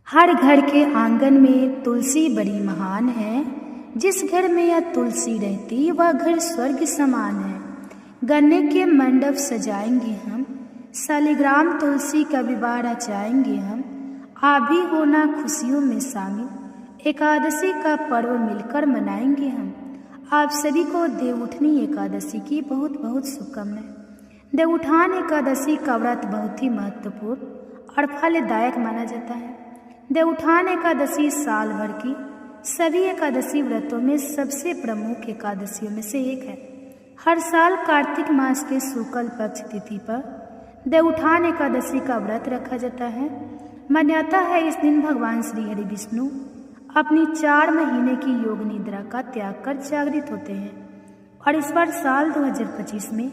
हर घर के आंगन में तुलसी बड़ी महान है। जिस घर में यह तुलसी रहती वह घर स्वर्ग समान है। गन्ने के मंडप सजाएंगे हम, शालिग्राम तुलसी का विवाह रचाएंगे हम। आप भी होना खुशियों में शामिल, एकादशी का पर्व मिलकर मनाएंगे हम। आप सभी को देवउठनी एकादशी की बहुत बहुत शुभकामनाएं। देवउठान एकादशी का व्रत बहुत ही महत्वपूर्ण और फलदायक माना जाता है। देवउठान एकादशी साल भर की सभी एकादशी व्रतों में सबसे प्रमुख एकादशियों में से एक है। हर साल कार्तिक मास के शुक्ल पक्ष तिथि पर देवउठान एकादशी का व्रत रखा जाता है। मान्यता है इस दिन भगवान श्री हरि विष्णु अपनी 4 महीने की योग निद्रा का त्याग कर जागृत होते हैं और इस बार साल 2025 में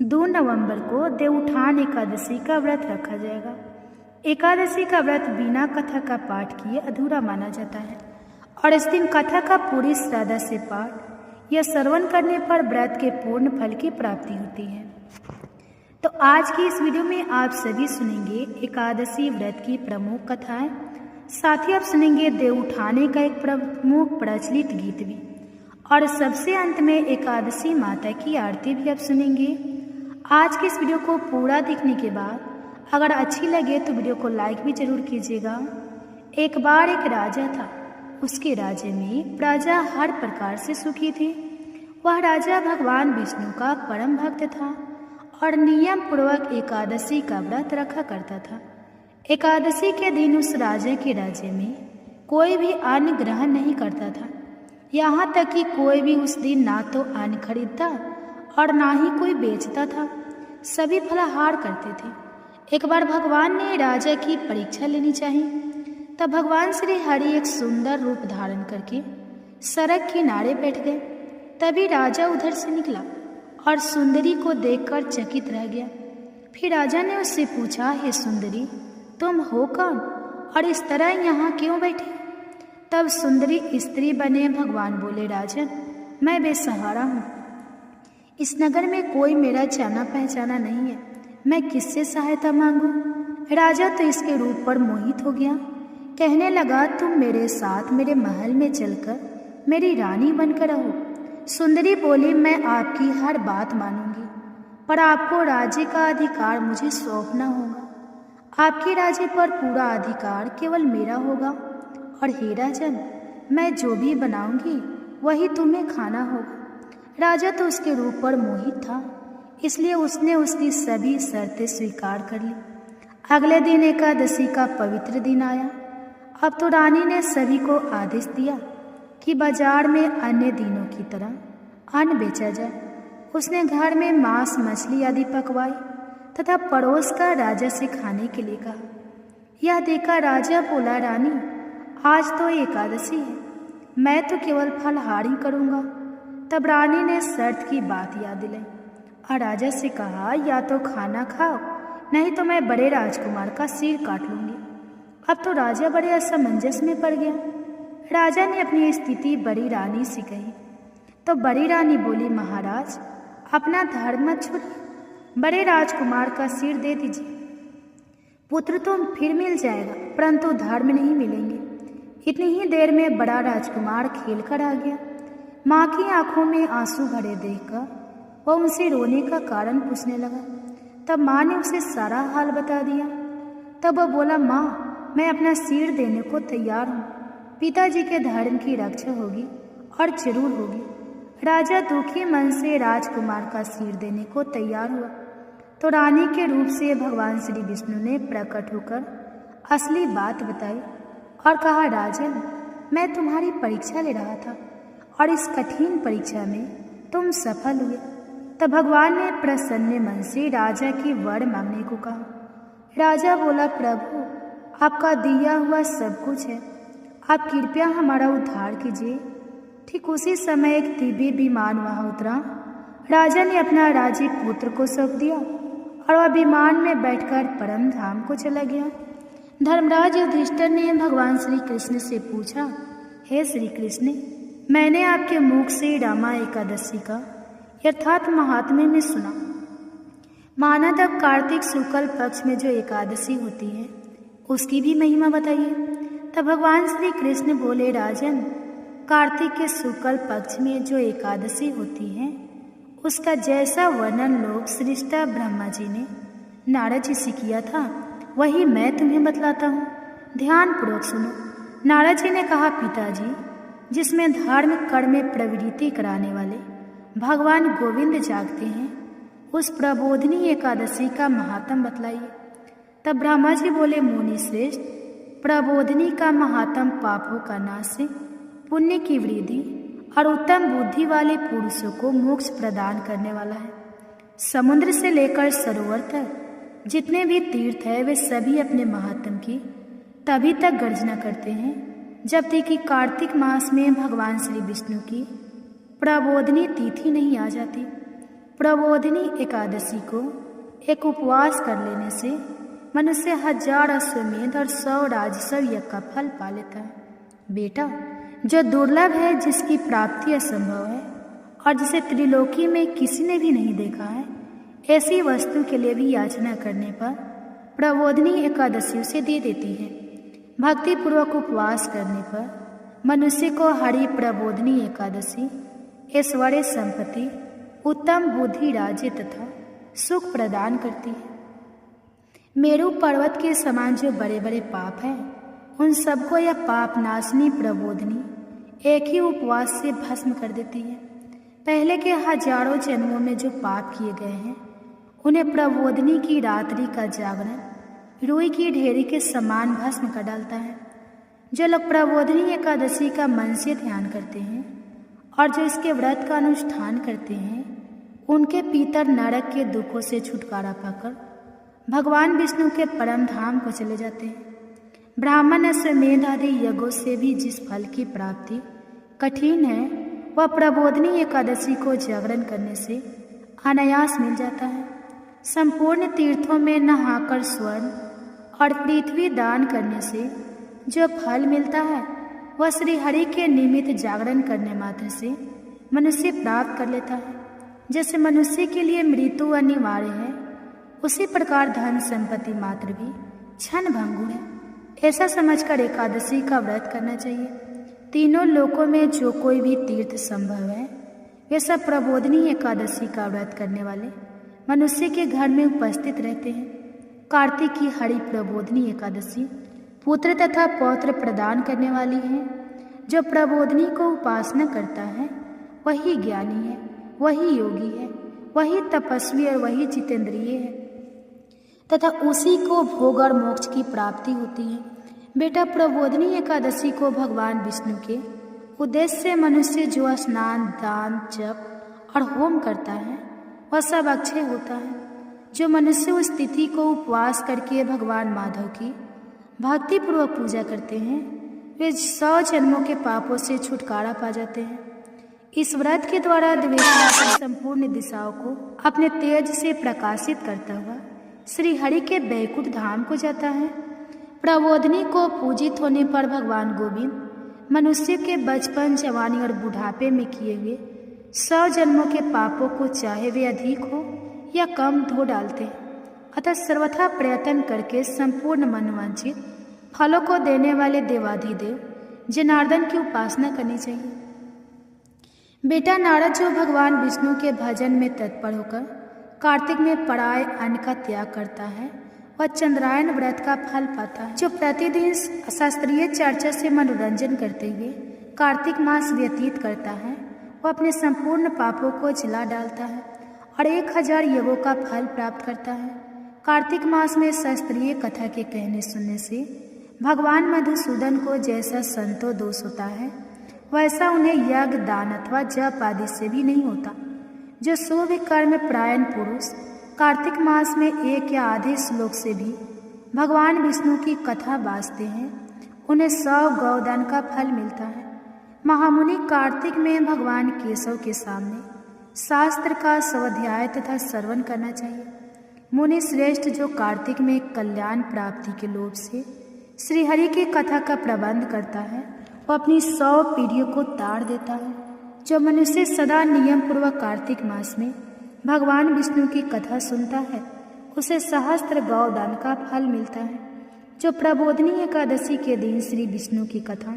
2 नवंबर को देवउठान एकादशी का व्रत रखा जाएगा। एकादशी का व्रत बिना कथा का पाठ किए अधूरा माना जाता है और इस दिन कथा का पूरी श्रद्धा से पाठ या श्रवण करने पर व्रत के पूर्ण फल की प्राप्ति होती है। तो आज की इस वीडियो में आप सभी सुनेंगे एकादशी व्रत की प्रमुख कथाएं, साथ ही आप सुनेंगे देवउठाने का एक प्रमुख प्रचलित गीत भी और सबसे अंत में एकादशी माता की आरती भी आप सुनेंगे। आज की इस वीडियो को पूरा देखने के बाद अगर अच्छी लगे तो वीडियो को लाइक भी जरूर कीजिएगा। एक बार एक राजा था, उसके राज्य में प्रजा हर प्रकार से सुखी थी। वह राजा भगवान विष्णु का परम भक्त था और नियम पूर्वक एकादशी का व्रत रखा करता था। एकादशी के दिन उस राजा के राज्य में कोई भी अन्न ग्रहण नहीं करता था। यहाँ तक कि कोई भी उस दिन ना तो अन्न खरीदता और ना ही कोई बेचता था, सभी फलाहार करते थे। एक बार भगवान ने राजा की परीक्षा लेनी चाहिए, तब भगवान श्री हरि एक सुंदर रूप धारण करके सड़क किनारे बैठ गए। तभी राजा उधर से निकला और सुंदरी को देखकर चकित रह गया। फिर राजा ने उससे पूछा, हे सुंदरी, तुम हो कौन और इस तरह यहाँ क्यों बैठे? तब सुंदरी स्त्री बने भगवान बोले, राजन, मैं बेसहारा हूँ। इस नगर में कोई मेरा जाना पहचाना नहीं है, मैं किससे सहायता मांगूं? राजा तो इसके रूप पर मोहित हो गया। कहने लगा, तुम मेरे साथ मेरे महल में चलकर मेरी रानी बनकर रहो। सुंदरी बोली, मैं आपकी हर बात मानूंगी, पर आपको राज्य का अधिकार मुझे सौंपना होगा। आपके राज्य पर पूरा अधिकार केवल मेरा होगा और हे राजन, मैं जो भी बनाऊंगी वही तुम्हें खाना होगा। राजा तो उसके रूप पर मोहित था, इसलिए उसने उसकी सभी शर्तें स्वीकार कर ली। अगले दिन एकादशी का पवित्र दिन आया। अब तो रानी ने सभी को आदेश दिया कि बाजार में अन्य दिनों की तरह अन्न बेचा जाए। उसने घर में मांस मछली आदि पकवाई तथा पड़ोस का राजा से खाने के लिए कहा। यह देखा राजा बोला, रानी, आज तो एकादशी है, मैं तो केवल फलाहार ही करूँगा। तब रानी ने शर्त की बात याद दिलाई और राजा से कहा, या तो खाना खाओ, नहीं तो मैं बड़े राजकुमार का सिर काट लूंगी। अब तो राजा बड़े असमंजस में पड़ गया। राजा ने अपनी स्थिति बड़ी रानी से कही तो बड़ी रानी बोली, महाराज, अपना धर्म मत छोड़िए, बड़े राजकुमार का सिर दे दीजिए। पुत्र तो फिर मिल जाएगा, परंतु धर्म नहीं मिलेंगे। इतनी ही देर में बड़ा राजकुमार खेल कर आ गया। माँ की आंखों में आंसू भरे देखकर वह उनसे रोने का कारण पूछने लगा। तब माँ ने उसे सारा हाल बता दिया। तब वह बोला, माँ, मैं अपना सिर देने को तैयार हूँ, पिताजी के धर्म की रक्षा होगी और जरूर होगी। राजा दुखी मन से राजकुमार का सिर देने को तैयार हुआ तो रानी के रूप से भगवान श्री विष्णु ने प्रकट होकर असली बात बताई और कहा, राजन, मैं तुम्हारी परीक्षा ले रहा था और इस कठिन परीक्षा में तुम सफल हुए। तब भगवान ने प्रसन्न मन से राजा की वर मांगने को कहा। राजा बोला, प्रभु, आपका दिया हुआ सब कुछ है, आप कृपया हमारा उद्धार कीजिए। ठीक उसी समय एक दिव्य विमान वहां उतरा। राजा ने अपना राज्य पुत्र को सौंप दिया और वह विमान में बैठकर परम धाम को चला गया। धर्मराज युधिष्ठिर ने भगवान श्री कृष्ण से पूछा, हे श्री कृष्ण, मैंने आपके मुख से रामा एकादशी का यथार्थ महात्म्य में सुना। माना तब कार्तिक शुक्ल पक्ष में जो एकादशी होती है उसकी भी महिमा बताइए। तब भगवान श्री कृष्ण बोले, राजन, कार्तिक के शुक्ल पक्ष में जो एकादशी होती है उसका जैसा वर्णन लोग सृष्टा ब्रह्मा जी ने नारद जी से किया था वही मैं तुम्हें बतलाता हूँ। ध्यान पूर्वक सुनो। नारद जी ने कहा, पिताजी, जिसमें धर्म कर्म में प्रवृत्ति कराने वाले भगवान गोविंद जागते हैं उस प्रबोधिनी एकादशी का महात्म बतलाइए। तब ब्रह्मा जी बोले, मुनि श्रेष्ठ, प्रबोधिनी का महात्म पापों का नाश, पुण्य की वृद्धि और उत्तम बुद्धि वाले पुरुषों को मोक्ष प्रदान करने वाला है। समुद्र से लेकर सरोवर तक जितने भी तीर्थ है वे सभी अपने महात्म की तभी तक गर्जना करते हैं जब तक कि कार्तिक मास में भगवान श्री विष्णु की प्रबोधिनी तिथि नहीं आ जाती। प्रबोधिनी एकादशी को एक उपवास कर लेने से मनुष्य 1000 अश्वमेध और 100 राजस्व यज्ञ का फल पा लेता है। बेटा, जो दुर्लभ है, जिसकी प्राप्ति असंभव है और जिसे त्रिलोकी में किसी ने भी नहीं देखा है, ऐसी वस्तु के लिए भी याचना करने पर प्रबोधिनी एकादशी उसे दे देती है। भक्ति पूर्वक उपवास करने पर मनुष्य को हरि प्रबोधिनी एकादशी ऐश्वर्य, संपत्ति, उत्तम बुद्धि, राज्य तथा सुख प्रदान करती है। मेरु पर्वत के समान जो बड़े बड़े पाप हैं उन सबको यह पाप नाशनी प्रबोधिनी एक ही उपवास से भस्म कर देती है। पहले के हजारों जन्मों में जो पाप किए गए हैं उन्हें प्रबोधिनी की रात्रि का जागरण रुई की ढेरी के समान भस्म कर डालता है। जो लोग प्रबोधिनी एकादशी का मन से ध्यान करते हैं और जो इसके व्रत का अनुष्ठान करते हैं उनके पितर नरक के दुखों से छुटकारा पाकर भगवान विष्णु के परम धाम को चले जाते हैं। ब्राह्मण अश्वमेध आदि यज्ञों से भी जिस फल की प्राप्ति कठिन है वह प्रबोधिनी एकादशी को जागरण करने से अनायास मिल जाता है। संपूर्ण तीर्थों में नहाकर स्वर्ण और पृथ्वी दान करने से जो फल मिलता है वह श्री हरि के निमित्त जागरण करने मात्र से मनुष्य प्राप्त कर लेता है। जैसे मनुष्य के लिए मृत्यु अनिवार्य है उसी प्रकार धन संपत्ति मात्र भी क्षण भंगुर है। ऐसा समझकर एकादशी का व्रत करना चाहिए। तीनों लोकों में जो कोई भी तीर्थ संभव है वे सब प्रबोधिनी एकादशी का व्रत करने वाले मनुष्य के घर में उपस्थित रहते हैं। कार्तिक की हरि प्रबोधिनी एकादशी पुत्र तथा पौत्र प्रदान करने वाली है। जो प्रबोधिनी को उपासना करता है वही ज्ञानी है, वही योगी है, वही तपस्वी और वही जितेंद्रिय है तथा उसी को भोग और मोक्ष की प्राप्ति होती है। बेटा, प्रबोधिनी एकादशी को भगवान विष्णु के उद्देश्य से मनुष्य जो स्नान, दान, जप और होम करता है वह सब अक्षय होता है। जो मनुष्य उस तिथि को उपवास करके भगवान माधव की भक्ति पूर्वक पूजा करते हैं वे 100 जन्मों के पापों से छुटकारा पा जाते हैं। इस व्रत के द्वारा दिव्य संपूर्ण दिशाओं को अपने तेज से प्रकाशित करता हुआ श्री हरि के बैकुंठ धाम को जाता है। प्रबोधिनी को पूजित होने पर भगवान गोविंद मनुष्य के बचपन, जवानी और बुढ़ापे में किए हुए 100 जन्मों के पापों को चाहे वे अधिक हो या कम धो डालते हैं। अतः सर्वथा प्रयत्न करके संपूर्ण मनोवांछित फलों को देने वाले देवाधिदेव जनार्दन की उपासना करनी चाहिए। बेटा, नारद जो भगवान विष्णु के भजन में तत्पर होकर कार्तिक में पराय अन्न का त्याग करता है वह चंद्रायन व्रत का फल पाता है। जो प्रतिदिन शास्त्रीय चर्चा से मनोरंजन करते हुए कार्तिक मास व्यतीत करता है वह अपने संपूर्ण पापों को जला डालता है और 1000 यज्ञों का फल प्राप्त करता है। कार्तिक मास में शास्त्रीय कथा के कहने सुनने से भगवान मधुसूदन को जैसा संतो दोष होता है वैसा उन्हें यज्ञ, दान अथवा जप आदि से भी नहीं होता। जो शुभ कर्म परायण पुरुष कार्तिक मास में 1 या आधे श्लोक से भी भगवान विष्णु की कथा बाजते हैं उन्हें 100 गौदान का फल मिलता है। महामुनि कार्तिक में भगवान केशव के सामने शास्त्र का स्वाध्याय तथा श्रवण करना चाहिए। मुनि श्रेष्ठ जो कार्तिक में कल्याण प्राप्ति के लोभ से श्रीहरि की कथा का प्रबंध करता है वो अपनी 100 पीढ़ियों को ताड़ देता है। जो मनुष्य सदा नियम पूर्वक कार्तिक मास में भगवान विष्णु की कथा सुनता है उसे सहस्त्र गौदान का फल मिलता है। जो प्रबोधिनी एकादशी के दिन श्री विष्णु की कथा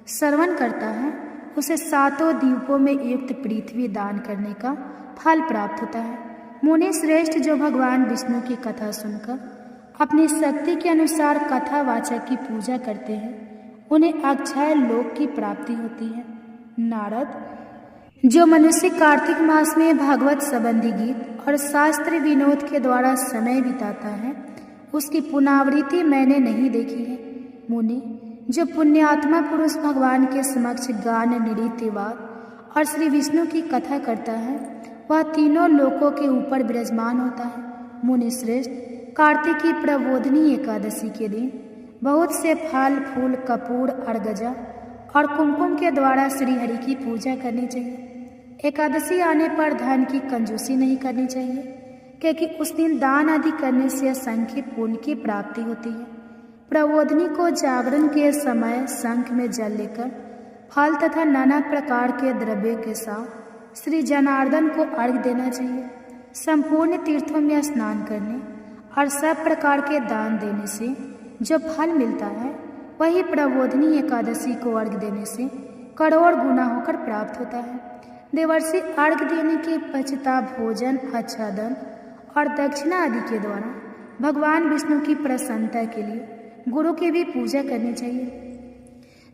श्रवण करता है उसे 7 द्वीपों में युक्त पृथ्वी दान करने का फल प्राप्त होता है। मुनि श्रेष्ठ जो भगवान विष्णु की कथा सुनकर अपनी शक्ति के अनुसार कथावाचक की पूजा करते हैं उन्हें अक्षय लोक की प्राप्ति होती है। नारद जो मनुष्य कार्तिक मास में भागवत संबंधी गीत और शास्त्र विनोद के द्वारा समय बिताता है उसकी पुनरावृत्ति मैंने नहीं देखी है। मुनि जो पुण्यात्मा पुरुष भगवान के समक्ष गान नृत्य वाद और श्री विष्णु की कथा करता है वह तीनों लोकों के ऊपर विराजमान होता है। मुनि श्रेष्ठ कार्तिक की प्रबोधिनी एकादशी के दिन बहुत से फल फूल कपूर अर्गजा और कुमकुम के द्वारा श्री हरि की पूजा करनी चाहिए। एकादशी आने पर धन की कंजूसी नहीं करनी चाहिए क्योंकि उस दिन दान आदि करने से असंख्य पुण्य की प्राप्ति होती है। प्रबोधिनी को जागरण के समय शंख में जल लेकर फल तथा नाना प्रकार के द्रव्य के साथ श्री जनार्दन को अर्घ्य देना चाहिए। संपूर्ण तीर्थों में स्नान करने और सब प्रकार के दान देने से जो फल मिलता है वही प्रबोधिनी एकादशी को अर्घ्य देने से करोड़ गुना होकर प्राप्त होता है। देवर्षि अर्घ्य देने के पश्चात भोजन आच्छादन और दक्षिणा आदि के द्वारा भगवान विष्णु की प्रसन्नता के लिए गुरु की भी पूजा करनी चाहिए।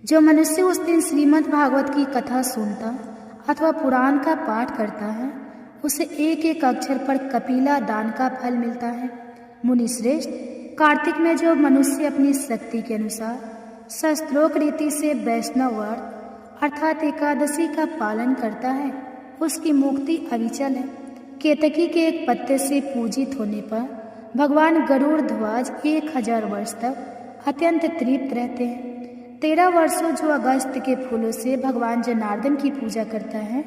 जो मनुष्य उस दिन श्रीमद् भागवत की कथा सुनता अथवा पुराण का पाठ करता है उसे एक एक अक्षर पर कपिला दान का फल मिलता है। मुनि श्रेष्ठ कार्तिक में जो मनुष्य अपनी शक्ति के अनुसार शास्त्रोक्त रीति से वैष्णव व्रत अर्थात एकादशी का पालन करता है उसकी मुक्ति अविचल है। केतकी के एक पत्ते से पूजित होने पर भगवान गरुड़ ध्वज 1000 वर्ष तक अत्यंत तृप्त रहते हैं। 13 वर्षों जो अगस्त के फूलों से भगवान जनार्दन की पूजा करता है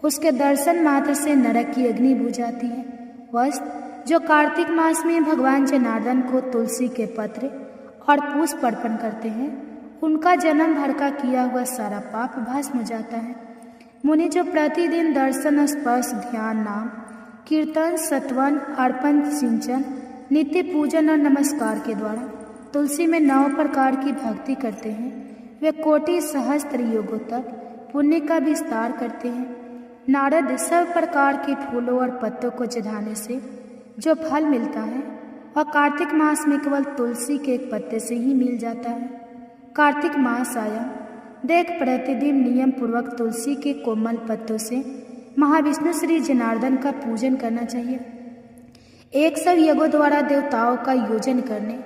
उसके दर्शन मात्र से नरक की अग्नि बुझ जाती है। वस्त जो कार्तिक मास में भगवान जनार्दन को तुलसी के पत्र और पुष्प अर्पण करते हैं उनका जन्म भर का किया हुआ सारा पाप भस्म हो जाता है। मुनि जो प्रतिदिन दर्शन स्पर्श ध्यान नाम कीर्तन सत्वन अर्पण सिंचन नित्य पूजन और नमस्कार के द्वारा तुलसी में 9 प्रकार की भक्ति करते हैं वे कोटि सहस्त्र युगों तक पुण्य का विस्तार करते हैं। नारद सब प्रकार के फूलों और पत्तों को चढ़ाने से जो फल मिलता है वह कार्तिक मास में केवल तुलसी के एक पत्ते से ही मिल जाता है। कार्तिक मास आया देख प्रतिदिन नियम पूर्वक तुलसी के कोमल पत्तों से महाविष्णु श्री जनार्दन का पूजन करना चाहिए। 100 यज्ञों द्वारा देवताओं का योजन करने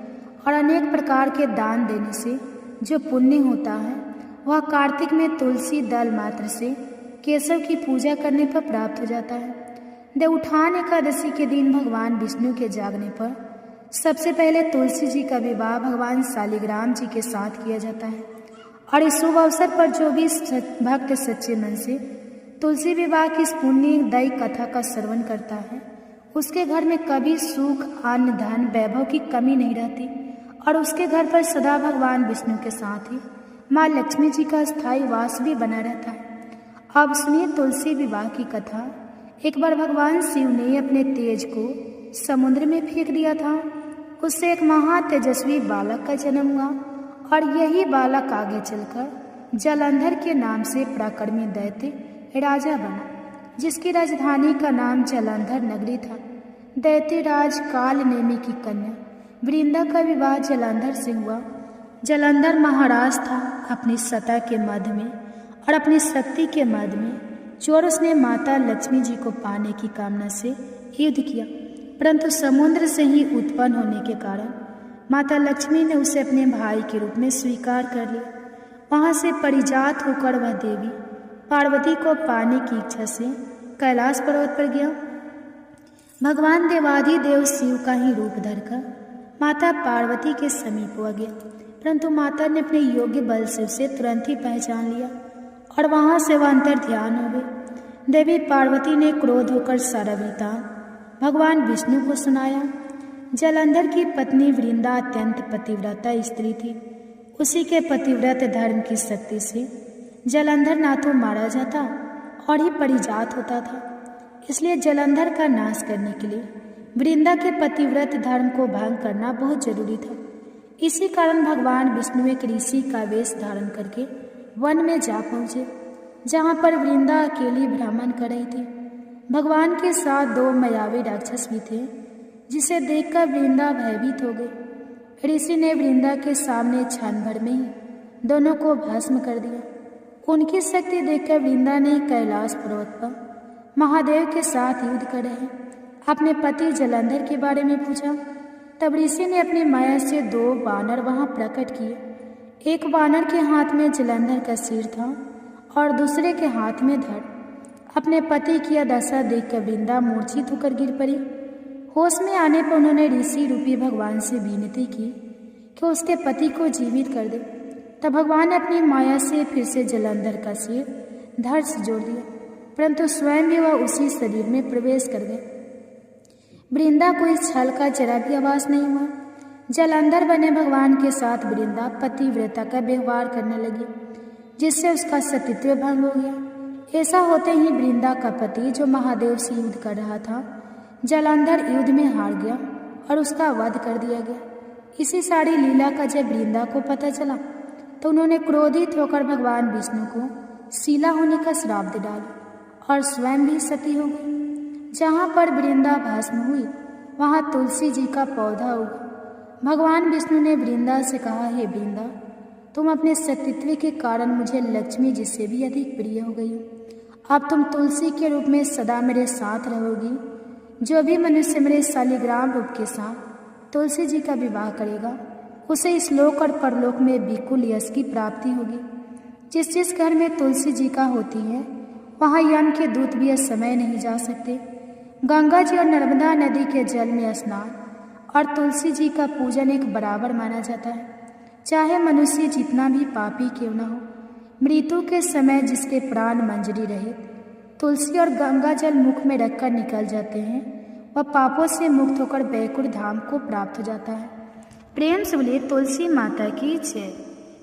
और अनेक प्रकार के दान देने से जो पुण्य होता है वह कार्तिक में तुलसी दल मात्र से केशव की पूजा करने पर प्राप्त हो जाता है। देवउठान एकादशी के दिन भगवान विष्णु के जागने पर सबसे पहले तुलसी जी का विवाह भगवान शालिग्राम जी के साथ किया जाता है और इस शुभ अवसर पर जो भी भक्त सच्चे मन से तुलसी विवाह की इस पुण्यदायी कथा का श्रवण करता है उसके घर में कभी सुख अन्न धन वैभव की कमी नहीं रहती और उसके घर पर सदा भगवान विष्णु के साथ ही माँ लक्ष्मी जी का स्थायी वास भी बना रहता है। अब सुनिए तुलसी विवाह की कथा। एक बार भगवान शिव ने अपने तेज को समुद्र में फेंक दिया था। उससे एक महा तेजस्वी बालक का जन्म हुआ और यही बालक आगे चलकर जलंधर के नाम से पराक्रमी दैत्य राजा बना जिसकी राजधानी का नाम जलंधर नगरी था। दैत्य राज काल नेमी की कन्या वृंदा का विवाह जलंधर से हुआ। जलंधर महाराज था अपनी सत्ता के मध्य में और अपनी शक्ति के मध्य में चोर उसने माता लक्ष्मी जी को पाने की कामना से युद्ध किया परंतु समुद्र से ही उत्पन्न होने के कारण माता लक्ष्मी ने उसे अपने भाई के रूप में स्वीकार कर लिया। वहां से परिजात होकर वह देवी पार्वती को पाने की इच्छा से कैलाश पर्वत पर गया। भगवान देवाधिदेव शिव का ही रूप धरकर माता पार्वती के समीप हो गया परंतु माता ने अपने योग्य बल से उसे तुरंत ही पहचान लिया और वहां से वह अंतर ध्यान हो गए। देवी पार्वती ने क्रोध होकर सारा वृत्तांत भगवान विष्णु को सुनाया। जलंधर की पत्नी वृंदा अत्यंत पतिव्रता स्त्री थी। उसी के पतिव्रत धर्म की शक्ति से जलंधर ना तो मारा जाता और ही परिजात होता था। इसलिए जलंधर का नाश करने के लिए वृंदा के पतिव्रत धर्म को भंग करना बहुत जरूरी था। इसी कारण भगवान विष्णु एक ऋषि का वेश धारण करके वन में जा पहुँचे, जहाँ पर वृंदा अकेली भ्रमण कर रही थी। भगवान के साथ 2 मायावी राक्षस भी थे, जिसे देखकर वृंदा भयभीत हो गई। ऋषि ने वृंदा के सामने क्षण भर में ही दोनों को भस्म कर दिया। उनकी शक्ति देखकर वृंदा ने कैलाश पर्वत पर महादेव के साथ युद्ध कर रहे अपने पति जलंधर के बारे में पूछा। तब ऋषि ने अपनी माया से 2 वानर वहां प्रकट किए। एक वानर के हाथ में जलंधर का सिर था और दूसरे के हाथ में धड़। अपने पति की यह दशा देखकर वृंदा मूर्छित होकर गिर पड़ी। होश में आने पर उन्होंने ऋषि रूपी भगवान से विनती की कि उसके पति को जीवित कर दे। तब भगवान ने अपनी माया से फिर से जलंधर का सिर धड़ से जोड़ दिया, परंतु स्वयं भी वह उसी शरीर में प्रवेश कर गए। वृंदा को इस छल का जरा भी आभास नहीं हुआ। जलंधर बने भगवान के साथ वृंदा पतिव्रता का व्यवहार करने लगी, जिससे उसका सतीत्व भंग हो गया। ऐसा होते ही वृंदा का पति, जो महादेव से युद्ध कर रहा था, जलंधर युद्ध में हार गया और उसका वध कर दिया गया। इसी सारी लीला का जब वृंदा को पता चला तो उन्होंने क्रोधित होकर भगवान विष्णु को शीला होने का श्राप दे डाला और स्वयं भी सती हो गई। जहाँ पर वृंदा भस्म हुई वहाँ तुलसी जी का पौधा उगा। भगवान विष्णु ने वृंदा से कहा, हे वृंदा, तुम अपने सतीत्व के कारण मुझे लक्ष्मी जी से भी अधिक प्रिय हो गई हो। अब तुम तुलसी के रूप में सदा मेरे साथ रहोगी। जो भी मनुष्य मेरे शालिग्राम रूप के साथ तुलसी जी का विवाह करेगा, उसे इस लोक और परलोक में विपुल यश की प्राप्ति होगी। जिस जिस घर में तुलसी जी का होती है, वहाँ यम के दूत भी इस समय नहीं जा सकते। गंगा जी और नर्मदा नदी के जल में स्नान और तुलसी जी का पूजन एक बराबर माना जाता है। चाहे मनुष्य जितना भी पापी क्यों न हो, मृत्यु के समय जिसके प्राण मंजरी रहे तुलसी और गंगा जल मुख में रखकर निकल जाते हैं, वह पापों से मुक्त होकर बैकुंठ धाम को प्राप्त हो जाता है। प्रेम से बोलिए तुलसी माता की जय,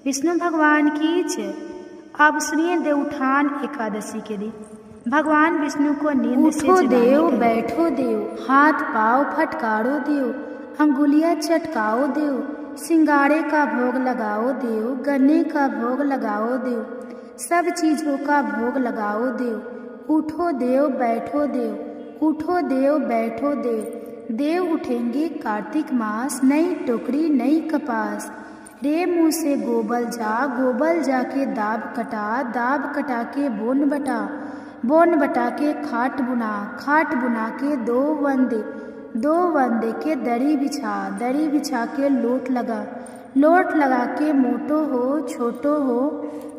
विष्णु भगवान की जय। अब सुनिए देवउठान एकादशी के दिन भगवान विष्णु को नींद से उठो देव, बैठो देव, हाथ पाँव फटकारो देव, अंगुलियां चटकाओ देव, सिंगारे का भोग लगाओ देव, गन्ने का भोग लगाओ देव, सब चीज़ों का भोग लगाओ देव। उठो देव, बैठो देव, उठो देव, बैठो देव। देव उठेंगे कार्तिक मास, नई टोकरी नई कपास। रे मुँह से गोबल जा, गोबल जाके दाब कटा, दाब कटा के बोन बटा, बोन बटा के खाट बुना, खाट बुना के 2 वंदे, 2 वंदे के दरी बिछा, दरी बिछा के लोट लगा, लोट लगा के मोटो हो छोटो हो,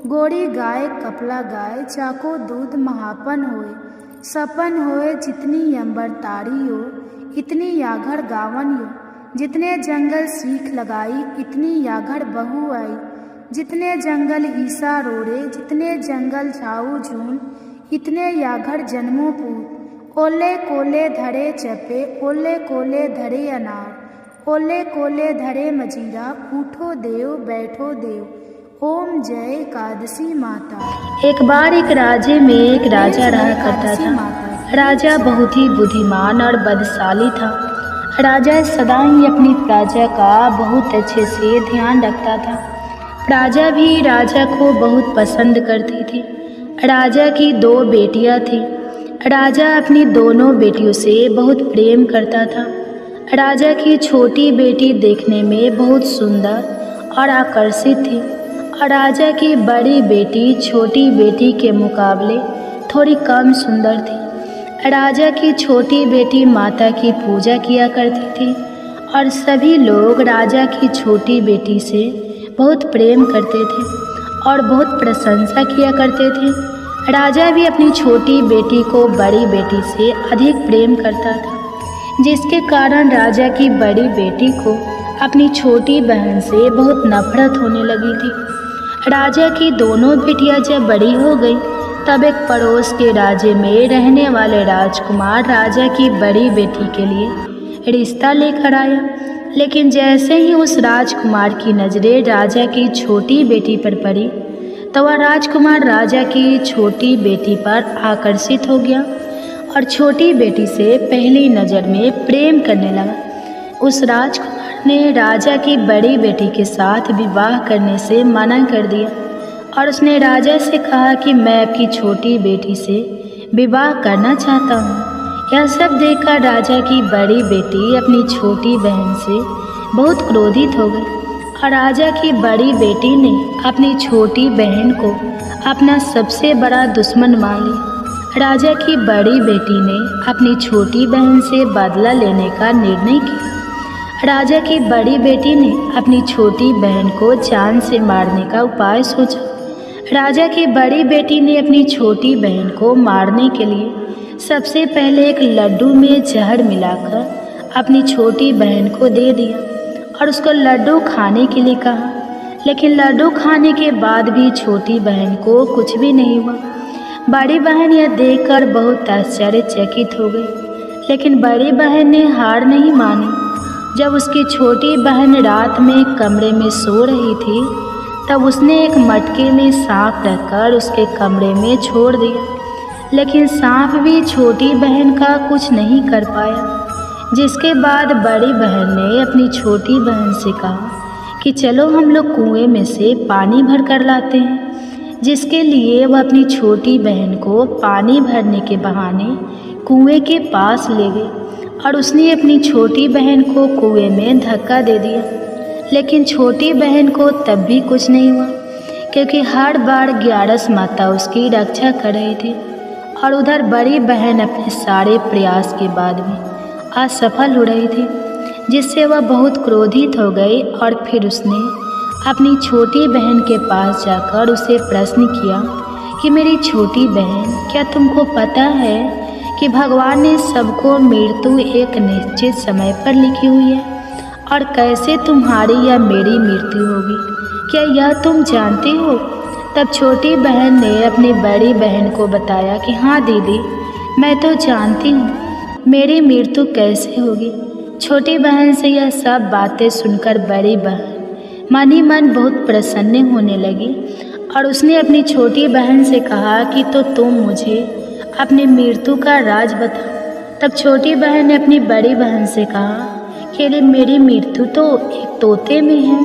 गोरी गाय कपला गाय, चाको दूध महापन होए, सपन होए जितनी अंबर तारी हो, इतनी याघर गावन हो। जितने जंगल सीख लगाई, इतनी याघर बहू आई, जितने जंगल हीसा रोड़े, जितने जंगल झाऊ झून, इतने याघर जन्मों पूत। ओले कोले धरे चपे, ओले कोले धरे अनार, ओले कोले धरे मजीरा। उठो देव, बैठो देव। ओम जय एकादशी माता। एक बार एक राज्य में एक राजा रहा करता था। राजा बहुत ही बुद्धिमान और बलशाली था। राजा सदा ही अपनी प्रजा का बहुत अच्छे से ध्यान रखता था। प्रजा भी राजा को बहुत पसंद करती थी। राजा की 2 बेटियां थीं। राजा अपनी दोनों बेटियों से बहुत प्रेम करता था। राजा की छोटी बेटी देखने में बहुत सुंदर और आकर्षित थी और राजा की बड़ी बेटी छोटी बेटी के मुकाबले थोड़ी कम सुंदर थी। राजा की छोटी बेटी माता की पूजा किया करती थी और सभी लोग राजा की छोटी बेटी से बहुत प्रेम करते थे और बहुत प्रशंसा किया करते थे। राजा भी अपनी छोटी बेटी को बड़ी बेटी से अधिक प्रेम करता था, जिसके कारण राजा की बड़ी बेटी को अपनी छोटी बहन से बहुत नफरत होने लगी थी। राजा की दोनों बेटियां जब बड़ी हो गई, तब एक पड़ोस के राज्य में रहने वाले राजकुमार राजा की बड़ी बेटी के लिए रिश्ता लेकर आया। लेकिन जैसे ही उस राजकुमार की नज़रें राजा की छोटी बेटी पर पड़ी, तो वह राजकुमार राजा की छोटी बेटी पर आकर्षित हो गया और छोटी बेटी से पहली नज़र में प्रेम करने लगा। उस राजकुमार ने राजा की बड़ी बेटी के साथ विवाह करने से मना कर दिया और उसने राजा से कहा कि मैं आपकी छोटी बेटी से विवाह करना चाहता हूँ। यह सब देखकर राजा की बड़ी बेटी अपनी छोटी बहन से बहुत क्रोधित हो गई और राजा की बड़ी बेटी ने अपनी छोटी बहन को अपना सबसे बड़ा दुश्मन मान लिया। राजा की बड़ी बेटी ने अपनी छोटी बहन से बदला लेने का निर्णय किया। राजा की बड़ी बेटी ने अपनी छोटी बहन को जान से मारने का उपाय सोचा। राजा की बड़ी बेटी ने अपनी छोटी बहन को मारने के लिए सबसे पहले एक लड्डू में जहर मिलाकर अपनी छोटी बहन को दे दिया और उसको लड्डू खाने के लिए कहा। लेकिन लड्डू खाने के बाद भी छोटी बहन को कुछ भी नहीं हुआ। बड़ी बहन यह देखकर बहुत आश्चर्यचकित हो गई, लेकिन बड़ी बहन ने हार नहीं मानी। जब उसकी छोटी बहन रात में कमरे में सो रही थी, तब उसने एक मटके में सांप रखकर उसके कमरे में छोड़ दिया, लेकिन सांप भी छोटी बहन का कुछ नहीं कर पाया। जिसके बाद बड़ी बहन ने अपनी छोटी बहन से कहा कि चलो हम लोग कुएं में से पानी भर कर लाते हैं, जिसके लिए वह अपनी छोटी बहन को पानी भरने के बहाने कुएं के पास ले गई और उसने अपनी छोटी बहन को कुएं में धक्का दे दिया। लेकिन छोटी बहन को तब भी कुछ नहीं हुआ, क्योंकि हर बार ग्यारस माता उसकी रक्षा कर रही थी और उधर बड़ी बहन अपने सारे प्रयास के बाद भी असफल हो रही थी, जिससे वह बहुत क्रोधित हो गई और फिर उसने अपनी छोटी बहन के पास जाकर उसे प्रश्न किया कि मेरी छोटी बहन, क्या तुमको पता है कि भगवान ने सबको मृत्यु एक निश्चित समय पर लिखी हुई है और कैसे तुम्हारी या मेरी मृत्यु होगी, क्या यह तुम जानते हो? तब छोटी बहन ने अपनी बड़ी बहन को बताया कि हाँ दीदी, मैं तो जानती हूँ मेरी मृत्यु कैसे होगी। छोटी बहन से यह सब बातें सुनकर बड़ी बहन मन ही मन बहुत प्रसन्न होने लगी और उसने अपनी छोटी बहन से कहा कि तो तुम मुझे अपनी मृत्यु का राज बता। तब छोटी बहन ने अपनी बड़ी बहन से कहा कि मेरी मृत्यु तो एक तोते में है,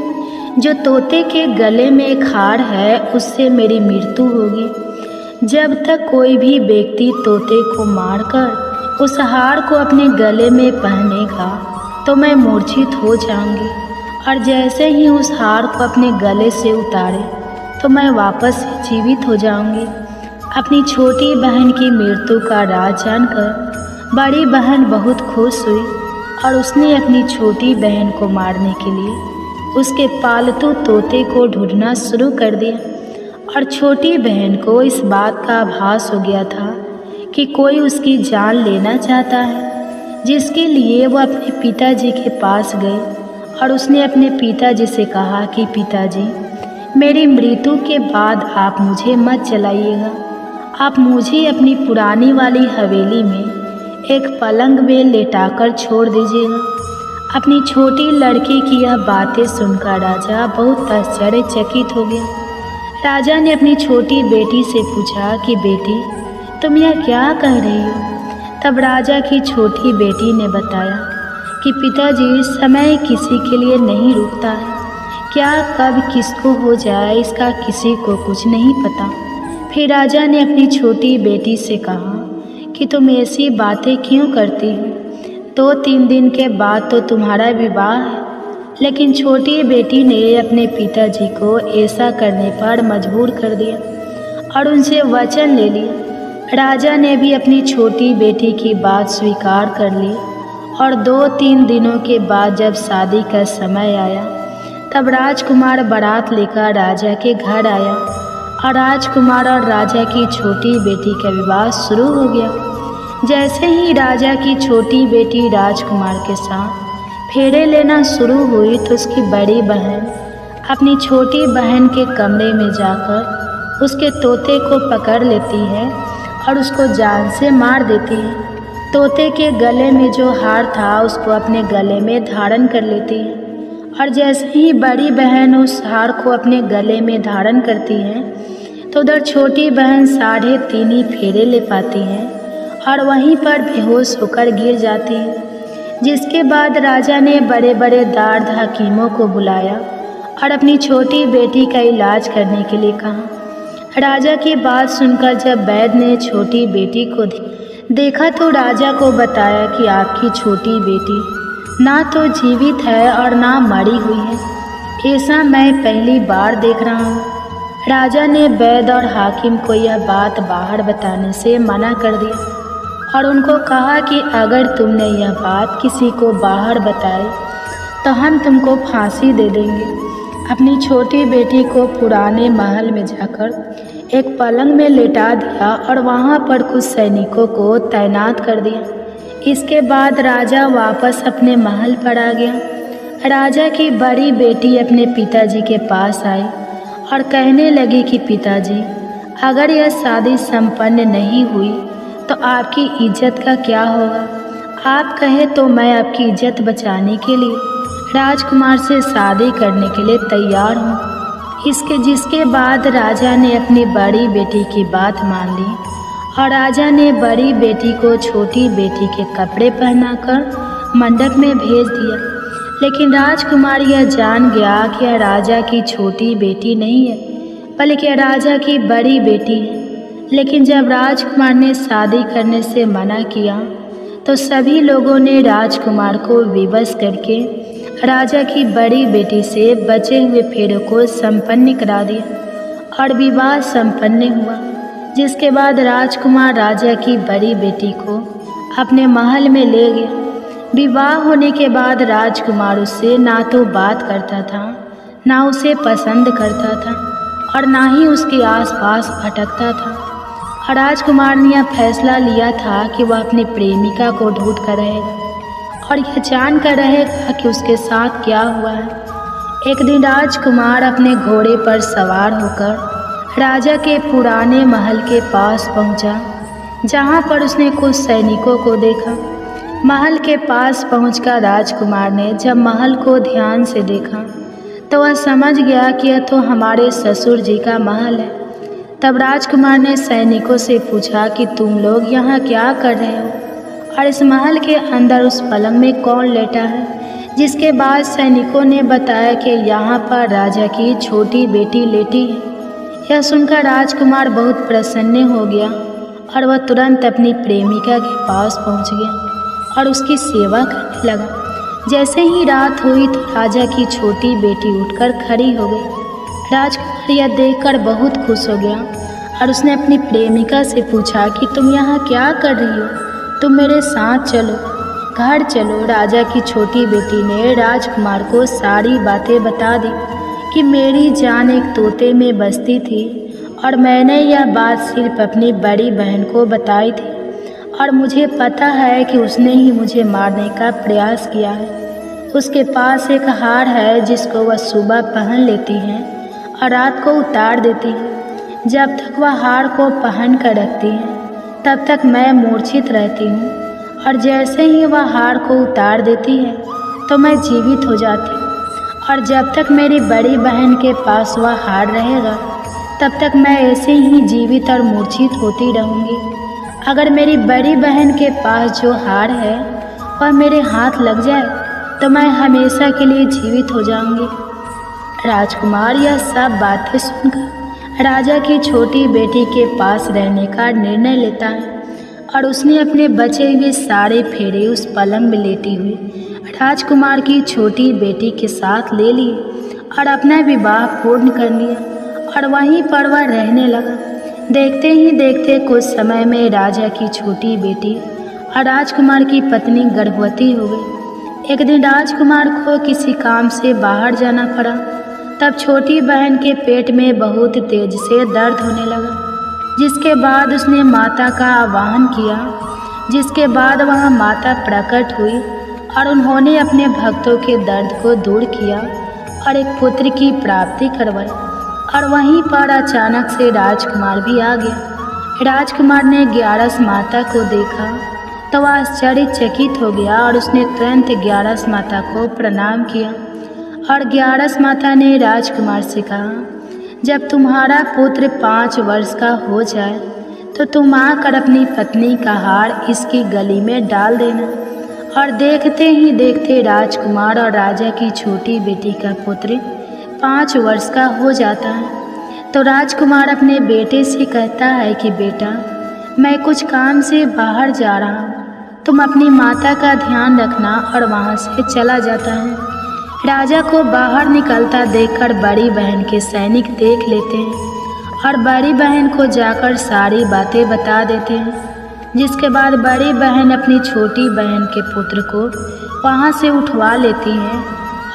जो तोते के गले में एक हार है, उससे मेरी मृत्यु होगी। जब तक कोई भी व्यक्ति तोते को मारकर उस हार को अपने गले में पहनेगा तो मैं मूर्छित हो जाऊंगी, और जैसे ही उस हार को अपने गले से उतारे तो मैं वापस जीवित हो जाऊंगी। अपनी छोटी बहन की मृत्यु का राज जानकर बड़ी बहन बहुत खुश हुई और उसने अपनी छोटी बहन को मारने के लिए उसके पालतू तोते को ढूंढना शुरू कर दिया। और छोटी बहन को इस बात का आभास हो गया था कि कोई उसकी जान लेना चाहता है, जिसके लिए वो अपने पिताजी के पास गई और उसने अपने पिताजी से कहा कि पिताजी, मेरी मृत्यु के बाद आप मुझे मत जलाइएगा, आप मुझे अपनी पुरानी वाली हवेली में एक पलंग में लेटाकर छोड़ दीजिएगा। अपनी छोटी लड़की की यह बातें सुनकर राजा बहुत आश्चर्यचकित हो गया। राजा ने अपनी छोटी बेटी से पूछा कि बेटी, तुम यह क्या कह रही हो? तब राजा की छोटी बेटी ने बताया कि पिताजी, समय किसी के लिए नहीं रुकता है, क्या कब किसको हो जाए इसका किसी को कुछ नहीं पता। फिर राजा ने अपनी छोटी बेटी से कहा कि तुम ऐसी बातें क्यों करती हो? 2-3 दिन के बाद तो तुम्हारा विवाह है। लेकिन छोटी बेटी ने अपने पिताजी को ऐसा करने पर मजबूर कर दिया और उनसे वचन ले लिया। राजा ने भी अपनी छोटी बेटी की बात स्वीकार कर ली और 2-3 दिनों के बाद जब शादी का समय आया, तब राजकुमार बारात लेकर राजा के घर आया और राजकुमार और राजा की छोटी बेटी का विवाह शुरू हो गया। जैसे ही राजा की छोटी बेटी राजकुमार के साथ फेरे लेना शुरू हुई तो उसकी बड़ी बहन अपनी छोटी बहन के कमरे में जाकर उसके तोते को पकड़ लेती है और उसको जान से मार देती है। तोते के गले में जो हार था उसको अपने गले में धारण कर लेती है और जैसे ही बड़ी बहन उस हार को अपने गले में धारण करती है तो उधर छोटी बहन 3.5 फेरे ले पाती है और वहीं पर बेहोश होकर गिर जाती है। जिसके बाद राजा ने बड़े बड़े दार्द हकीमों को बुलाया और अपनी छोटी बेटी का इलाज करने के लिए कहा। राजा की बात सुनकर जब वैद्य ने छोटी बेटी को देखा तो राजा को बताया कि आपकी छोटी बेटी ना तो जीवित है और ना मरी हुई है। ऐसा मैं पहली बार देख रहा हूँ। राजा ने वैद्य और हाकिम को यह बात बाहर बताने से मना कर दिया और उनको कहा कि अगर तुमने यह बात किसी को बाहर बताई तो हम तुमको फांसी दे देंगे। अपनी छोटी बेटी को पुराने महल में जाकर एक पलंग में लेटा दिया और वहाँ पर कुछ सैनिकों को तैनात कर दिया। इसके बाद राजा वापस अपने महल पर आ गया। राजा की बड़ी बेटी अपने पिताजी के पास आई और कहने लगी कि पिताजी, अगर यह शादी संपन्न नहीं हुई तो आपकी इज्जत का क्या होगा? आप कहे तो मैं आपकी इज्जत बचाने के लिए राजकुमार से शादी करने के लिए तैयार हूँ। जिसके बाद राजा ने अपनी बड़ी बेटी की बात मान ली और राजा ने बड़ी बेटी को छोटी बेटी के कपड़े पहनाकर मंडप में भेज दिया। लेकिन राजकुमार यह जान गया कि यह राजा की छोटी बेटी नहीं है बल्कि राजा की बड़ी बेटी है। लेकिन जब राजकुमार ने शादी करने से मना किया तो सभी लोगों ने राजकुमार को विवश करके राजा की बड़ी बेटी से बचे हुए फेरों को संपन्न करा दिया और विवाह संपन्न हुआ। जिसके बाद राजकुमार राजा की बड़ी बेटी को अपने महल में ले गया। विवाह होने के बाद राजकुमार उससे ना तो बात करता था, ना उसे पसंद करता था और ना ही उसके आसपास भटकता था। राजकुमार ने यह फैसला लिया था कि वह अपनी प्रेमिका को ढूंढ कर रहेगा और यह जान कर रहेगा कि उसके साथ क्या हुआ है। एक दिन राजकुमार अपने घोड़े पर सवार होकर राजा के पुराने महल के पास पहुंचा, जहां पर उसने कुछ सैनिकों को देखा। महल के पास पहुंचकर राजकुमार ने जब महल को ध्यान से देखा तो वह समझ गया कि यह तो हमारे ससुर जी का महल है। तब राजकुमार ने सैनिकों से पूछा कि तुम लोग यहाँ क्या कर रहे हो और इस महल के अंदर उस पलंग में कौन लेटा है? जिसके बाद सैनिकों ने बताया कि यहाँ पर राजा की छोटी बेटी लेटी है। यह सुनकर राजकुमार बहुत प्रसन्न हो गया और वह तुरंत अपनी प्रेमिका के पास पहुँच गया और उसकी सेवा करने लगा। जैसे ही रात हुई तो राजा की छोटी बेटी उठकर खड़ी हो गई। राजकुमार यह देखकर बहुत खुश हो गया और उसने अपनी प्रेमिका से पूछा कि तुम यहाँ क्या कर रही हो? तुम मेरे साथ चलो, घर चलो। राजा की छोटी बेटी ने राजकुमार को सारी बातें बता दी कि मेरी जान एक तोते में बसती थी और मैंने यह बात सिर्फ अपनी बड़ी बहन को बताई थी और मुझे पता है कि उसने ही मुझे मारने का प्रयास किया है। उसके पास एक हार है जिसको वह सुबह पहन लेती है और रात को उतार देती है। जब तक वह हार को पहन कर रखती है तब तक मैं मूर्छित रहती हूँ और जैसे ही वह हार को उतार देती है तो मैं जीवित हो जाती हूँ और जब तक मेरी बड़ी बहन के पास वह हार रहेगा तब तक मैं ऐसे ही जीवित और मूर्छित होती रहूँगी। अगर मेरी बड़ी बहन के पास जो हार है वह मेरे हाथ लग जाए तो मैं हमेशा के लिए जीवित हो जाऊँगी। राजकुमार यह सब बातें सुनकर राजा की छोटी बेटी के पास रहने का निर्णय लेता है और उसने अपने बचे हुए सारे फेरे उस पलंग में लेटी हुई राजकुमार की छोटी बेटी के साथ ले लिए और अपना विवाह पूर्ण कर लिया और वहीं पर वह रहने लगा। देखते ही देखते कुछ समय में राजा की छोटी बेटी और राजकुमार की पत्नी गर्भवती हो गई। एक दिन राजकुमार को किसी काम से बाहर जाना पड़ा। तब छोटी बहन के पेट में बहुत तेज से दर्द होने लगा, जिसके बाद उसने माता का आवाहन किया। जिसके बाद वह माता प्रकट हुई और उन्होंने अपने भक्तों के दर्द को दूर किया और एक पुत्र की प्राप्ति करवाई। और वहीं पर अचानक से राजकुमार भी आ गया। राजकुमार ने ग्यारस माता को देखा तो वह आश्चर्यचकित हो गया और उसने तुरंत ग्यारस माता को प्रणाम किया। और ग्यारस माता ने राजकुमार से कहा, जब तुम्हारा पुत्र 5 वर्ष का हो जाए तो तुम आकर अपनी पत्नी का हार इसकी गली में डाल देना और देखते ही देखते राजकुमार और राजा की छोटी बेटी का पुत्र 5 वर्ष का हो जाता है। तो राजकुमार अपने बेटे से कहता है कि बेटा, मैं कुछ काम से बाहर जा रहा हूँ, तुम अपनी माता का ध्यान रखना, और वहाँ से चला जाता है। राजा को बाहर निकलता देखकर बड़ी बहन के सैनिक देख लेते हैं और बड़ी बहन को जाकर सारी बातें बता देते हैं, जिसके बाद बड़ी बहन अपनी छोटी बहन के पुत्र को वहाँ से उठवा लेती है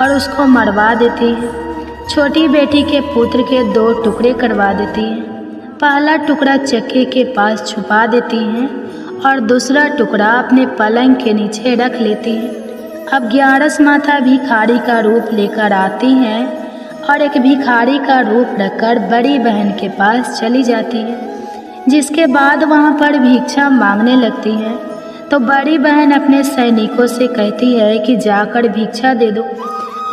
और उसको मरवा देती है। छोटी बेटी के पुत्र के 2 टुकड़े करवा देती है। पहला टुकड़ा चक्के के पास छुपा देती हैं और दूसरा टुकड़ा अपने पलंग के नीचे रख लेती है। अब 11 माता भिखारी का रूप लेकर आती हैं और एक भिखारी का रूप रखकर बड़ी बहन के पास चली जाती है, जिसके बाद वहाँ पर भिक्षा मांगने लगती है। तो बड़ी बहन अपने सैनिकों से कहती है कि जाकर भिक्षा दे दो,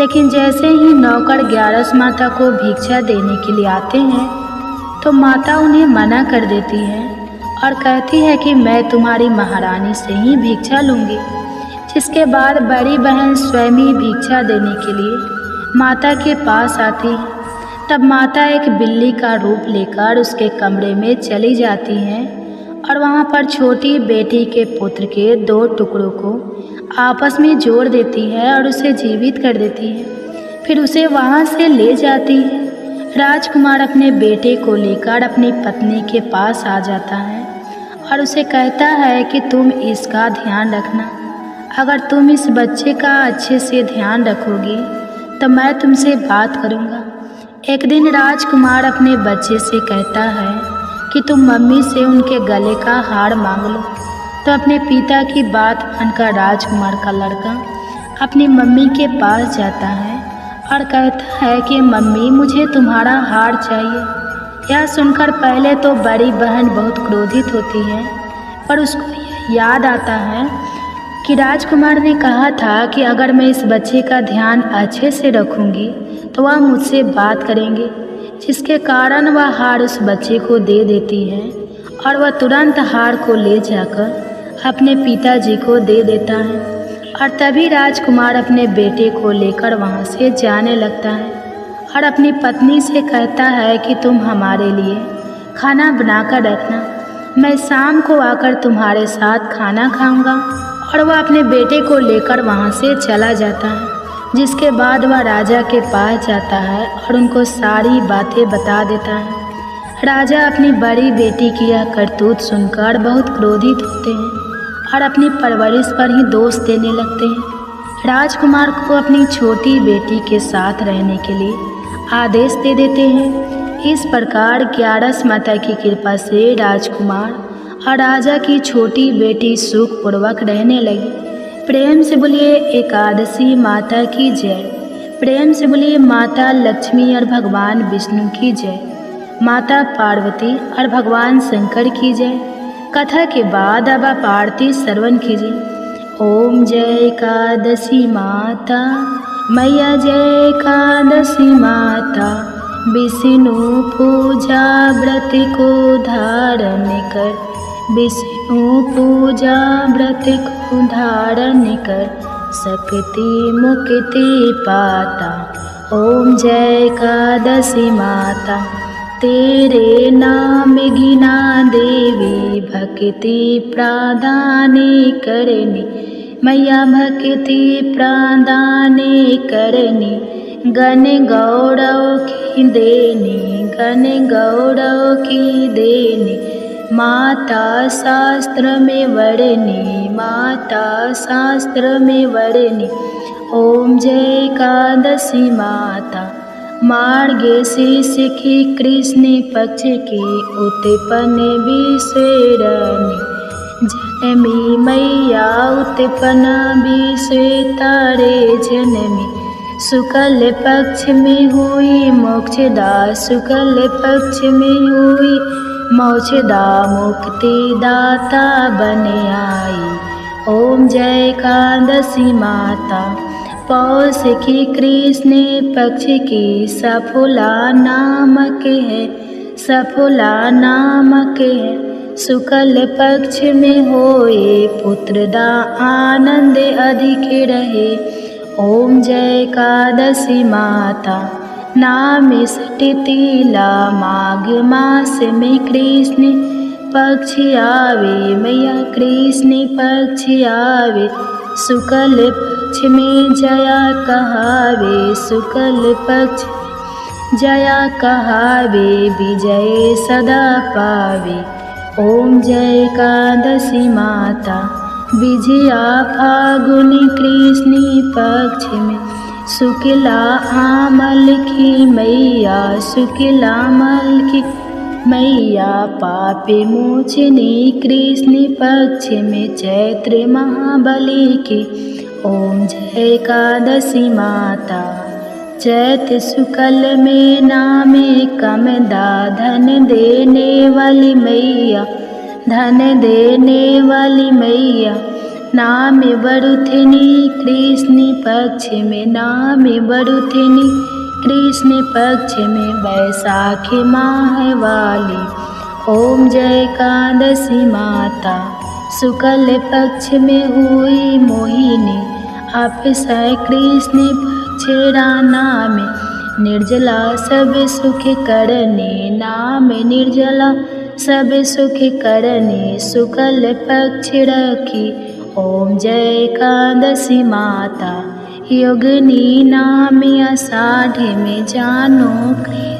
लेकिन जैसे ही नौकर 11 माता को भिक्षा देने के लिए आते हैं तो माता उन्हें मना कर देती है और कहती है कि मैं तुम्हारी महारानी से ही भिक्षा लूँगी। जिसके बाद बड़ी बहन स्वयं ही भिक्षा देने के लिए माता के पास आती है। तब माता एक बिल्ली का रूप लेकर उसके कमरे में चली जाती हैं और वहाँ पर छोटी बेटी के पुत्र के 2 टुकड़ों को आपस में जोड़ देती है और उसे जीवित कर देती है। फिर उसे वहाँ से ले जाती है। राजकुमार अपने बेटे को लेकर अपनी पत्नी के पास आ जाता है और उसे कहता है कि तुम इसका ध्यान रखना। अगर तुम इस बच्चे का अच्छे से ध्यान रखोगी तो मैं तुमसे बात करूँगा। एक दिन राजकुमार अपने बच्चे से कहता है कि तुम मम्मी से उनके गले का हार मांग लो। तो अपने पिता की बात मानकर राजकुमार का लड़का अपनी मम्मी के पास जाता है और कहता है कि मम्मी, मुझे तुम्हारा हार चाहिए। यह सुनकर पहले तो बड़ी बहन बहुत क्रोधित होती है, पर उसको याद आता है कि राजकुमार ने कहा था कि अगर मैं इस बच्चे का ध्यान अच्छे से रखूंगी तो वह मुझसे बात करेंगे, जिसके कारण वह हार उस बच्चे को दे देती है और वह तुरंत हार को ले जाकर अपने पिताजी को दे देता है। और तभी राजकुमार अपने बेटे को लेकर वहाँ से जाने लगता है और अपनी पत्नी से कहता है कि तुम हमारे लिए खाना बनाकर रखना, मैं शाम को आकर तुम्हारे साथ खाना खाऊंगा। और वह अपने बेटे को लेकर वहाँ से चला जाता है, जिसके बाद वह राजा के पास जाता है और उनको सारी बातें बता देता है। राजा अपनी बड़ी बेटी की यह करतूत सुनकर बहुत क्रोधित होते हैं और अपनी परवरिश पर ही दोष देने लगते हैं। राजकुमार को अपनी छोटी बेटी के साथ रहने के लिए आदेश दे देते हैं। इस प्रकार 11 माता की कृपा से राजकुमार और राजा की छोटी बेटी सुखपूर्वक रहने लगी। प्रेम से बोलिए एकादशी माता की जय। प्रेम से बोलिए माता लक्ष्मी और भगवान विष्णु की जय, माता पार्वती और भगवान शंकर की जय। कथा के बाद अब आप आरती श्रवण कीजिए। ओम जय एकादशी माता, मैया जय एकादशी माता, विष्णु पूजा व्रत को धारण कर, विष्णु पूजा व्रत को धारण कर, शक्ति मुक्ति पाता। ओम जय एकादशी माता, तेरे नाम गिना देवी भक्ति प्रदाने करनी, मैया भक्ति प्रदाने करनी, गण गौरव की देनी, गण गौरव की देनी, माता शास्त्र में वर्णी, माता शास्त्र में वर्णी। ओम जय एकादशी माता, मार्गशीर्ष की कृष्ण पक्ष की उत्पन्न विश्वरणी, जनमी मैया उत्पन्न विश्व तारे जनमी, शुक्ल पक्ष में हुई मोक्षदा, शुक्ल पक्ष में हुई मोक्षदा, मुक्ति दाता बन आई। ओम जय एकादशी माता, पौष की कृष्ण पक्ष की सफला नामक है, सफला नामक है, शुक्ल पक्ष में होए पुत्रदा आनंद अधिक रहे। ओम जय एकादशी माता नाम सटितिला माघ मास में कृष्ण पक्ष आवे मैया कृष्ण पक्ष आवे। शुक्ल पक्ष में जया कहावे शुक्ल पक्ष जया कहावे विजय सदा पावे। ओम जय एकादशी माता विजया फागुन कृष्ण पक्ष में शुक्ला आमल की मैया शुक्ला मल की मैया पापे मोचनी कृष्ण पक्ष में चैत्र महाबली की। ओम जय एकादशी माता चैत शुक्ल में नामे कमदा धन देने वाली मैया धन देने वाली मैया। नाम बरुथिनी कृष्ण पक्ष में नाम बरुथिनी कृष्ण पक्ष में बैसाखी माह वाली। ओम जय एकादशी माता शुक्ल पक्ष में हुई मोहिनी अभिषय कृष्ण पक्ष नाम निर्जला सब सुख करने नाम निर्जला सब सुख करने शुक्ल पक्ष रखी। ओम जय एकादशी माता योगिनी नाम आषाढ़ में जानो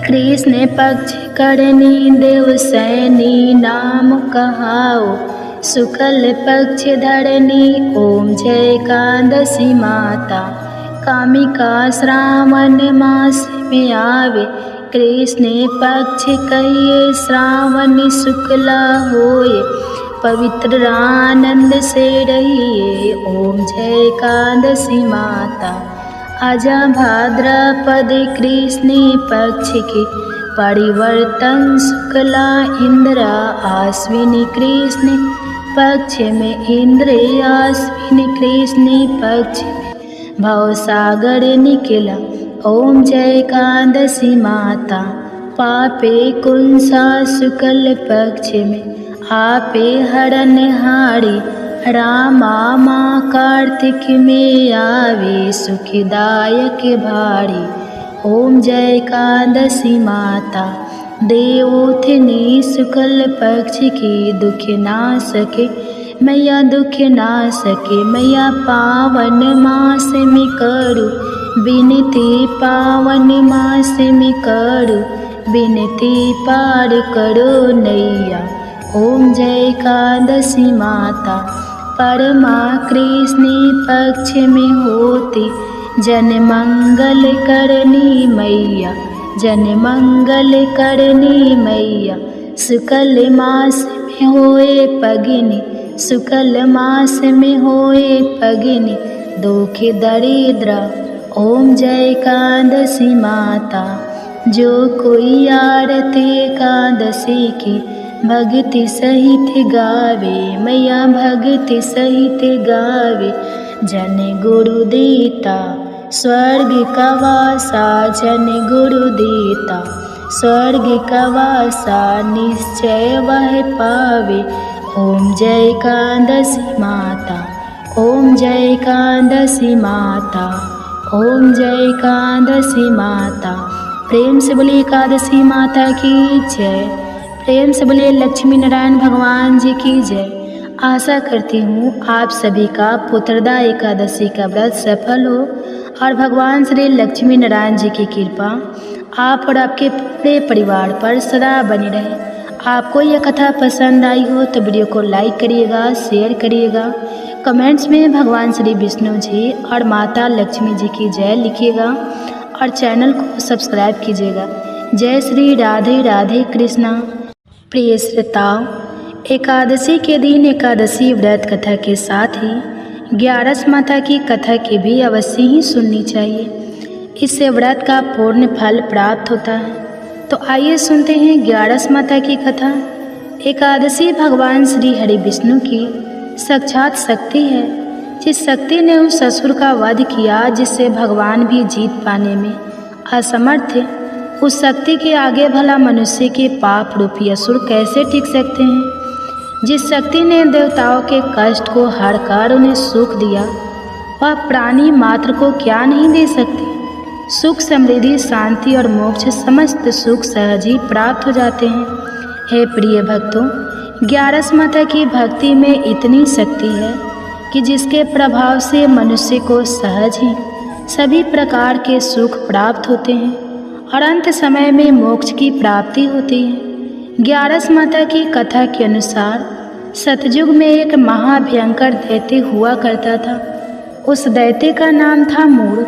कृष्ण पक्ष करनी देवसैनी नाम कहाओ शुक्ल पक्ष धरनी। ओम जय एकादशी माता कामिका श्रावण मास में आवे कृष्ण पक्ष कहिए श्रावण शुक्ला होए पवित्र आनंद से रहिए। ओम जय एकादशी माता आजा भाद्रपद कृष्ण पक्ष की परिवर्तन शुक्ला इंद्र आश्विनी कृष्ण पक्ष में इंद्र आश्विनी कृष्ण पक्ष में भवसागर निकला। ओम जय एकादशी माता पापे कुंसा शुक्ल पक्ष में आपे हरण हारी रामा माँ कार्तिक में आवे सुखदायक भारी। ओम जय एकादशी माता देवोत्थिनी शुक्ल पक्ष की दुख ना सके मैया दुख ना सके मैया पावन मास में करू विनती पावन मास में करू विनती पार करो नैया। ओम जय एकादशी माता परमा कृष्ण पक्ष में होती जन मंगल करनी मैया जन मंगल करनी मैया। शुक्ल मास में होए पगिनी शुक्ल मास में होए पगिनी दुख दरिद्र। ओम जय एकादशी माता जो कोई आरती एकादशी की भक्ति सहित गावे मैया भक्ति सहित गावे। जन गुरु देता स्वर्ग का वासा जन गुरु देता स्वर्ग का वासा निश्चय वह पावे। ओम जय एकादशी माता ओम जय एकादशी माता ओम जय एकादशी माता। प्रेम से बोलिए एकादशी माता की जय। प्रेम से बोलिए लक्ष्मी नारायण भगवान जी की जय। आशा करती हूँ आप सभी का पुत्रदा एकादशी का व्रत सफल हो और भगवान श्री लक्ष्मी नारायण जी की कृपा आप और आपके पूरे परिवार पर सदा बनी रहे। आपको यह कथा पसंद आई हो तो वीडियो को लाइक करिएगा, शेयर करिएगा, कमेंट्स में भगवान श्री विष्णु जी और माता लक्ष्मी जी की जय लिखिएगा और चैनल को सब्सक्राइब कीजिएगा। जय श्री राधे राधे कृष्णा। प्रिय श्रोताओ, एकादशी के दिन एकादशी व्रत कथा के साथ ही 11 माता की कथा की भी अवश्य ही सुननी चाहिए। इससे व्रत का पूर्ण फल प्राप्त होता है। तो आइए सुनते हैं 11 माता की कथा। एकादशी भगवान श्री हरि विष्णु की साक्षात शक्ति है, जिस शक्ति ने उस असुर का वध किया जिससे भगवान भी जीत पाने में असमर्थ थे। उस शक्ति के आगे भला मनुष्य के पाप रूपी असुर कैसे टिक सकते हैं। जिस शक्ति ने देवताओं के कष्ट को हरकर उन्हें सुख दिया, वह प्राणी मात्र को क्या नहीं दे सकती। सुख, समृद्धि, शांति और मोक्ष समस्त सुख सहज ही प्राप्त हो जाते हैं। हे प्रिय भक्तों, 11 माता की भक्ति में इतनी शक्ति है कि जिसके प्रभाव से मनुष्य को सहज ही सभी प्रकार के सुख प्राप्त होते हैं और अंत समय में मोक्ष की प्राप्ति होती है। 11 माता की कथा के अनुसार सतयुग में एक महाभयंकर दैत्य हुआ करता था। उस दैत्य का नाम था मूढ़।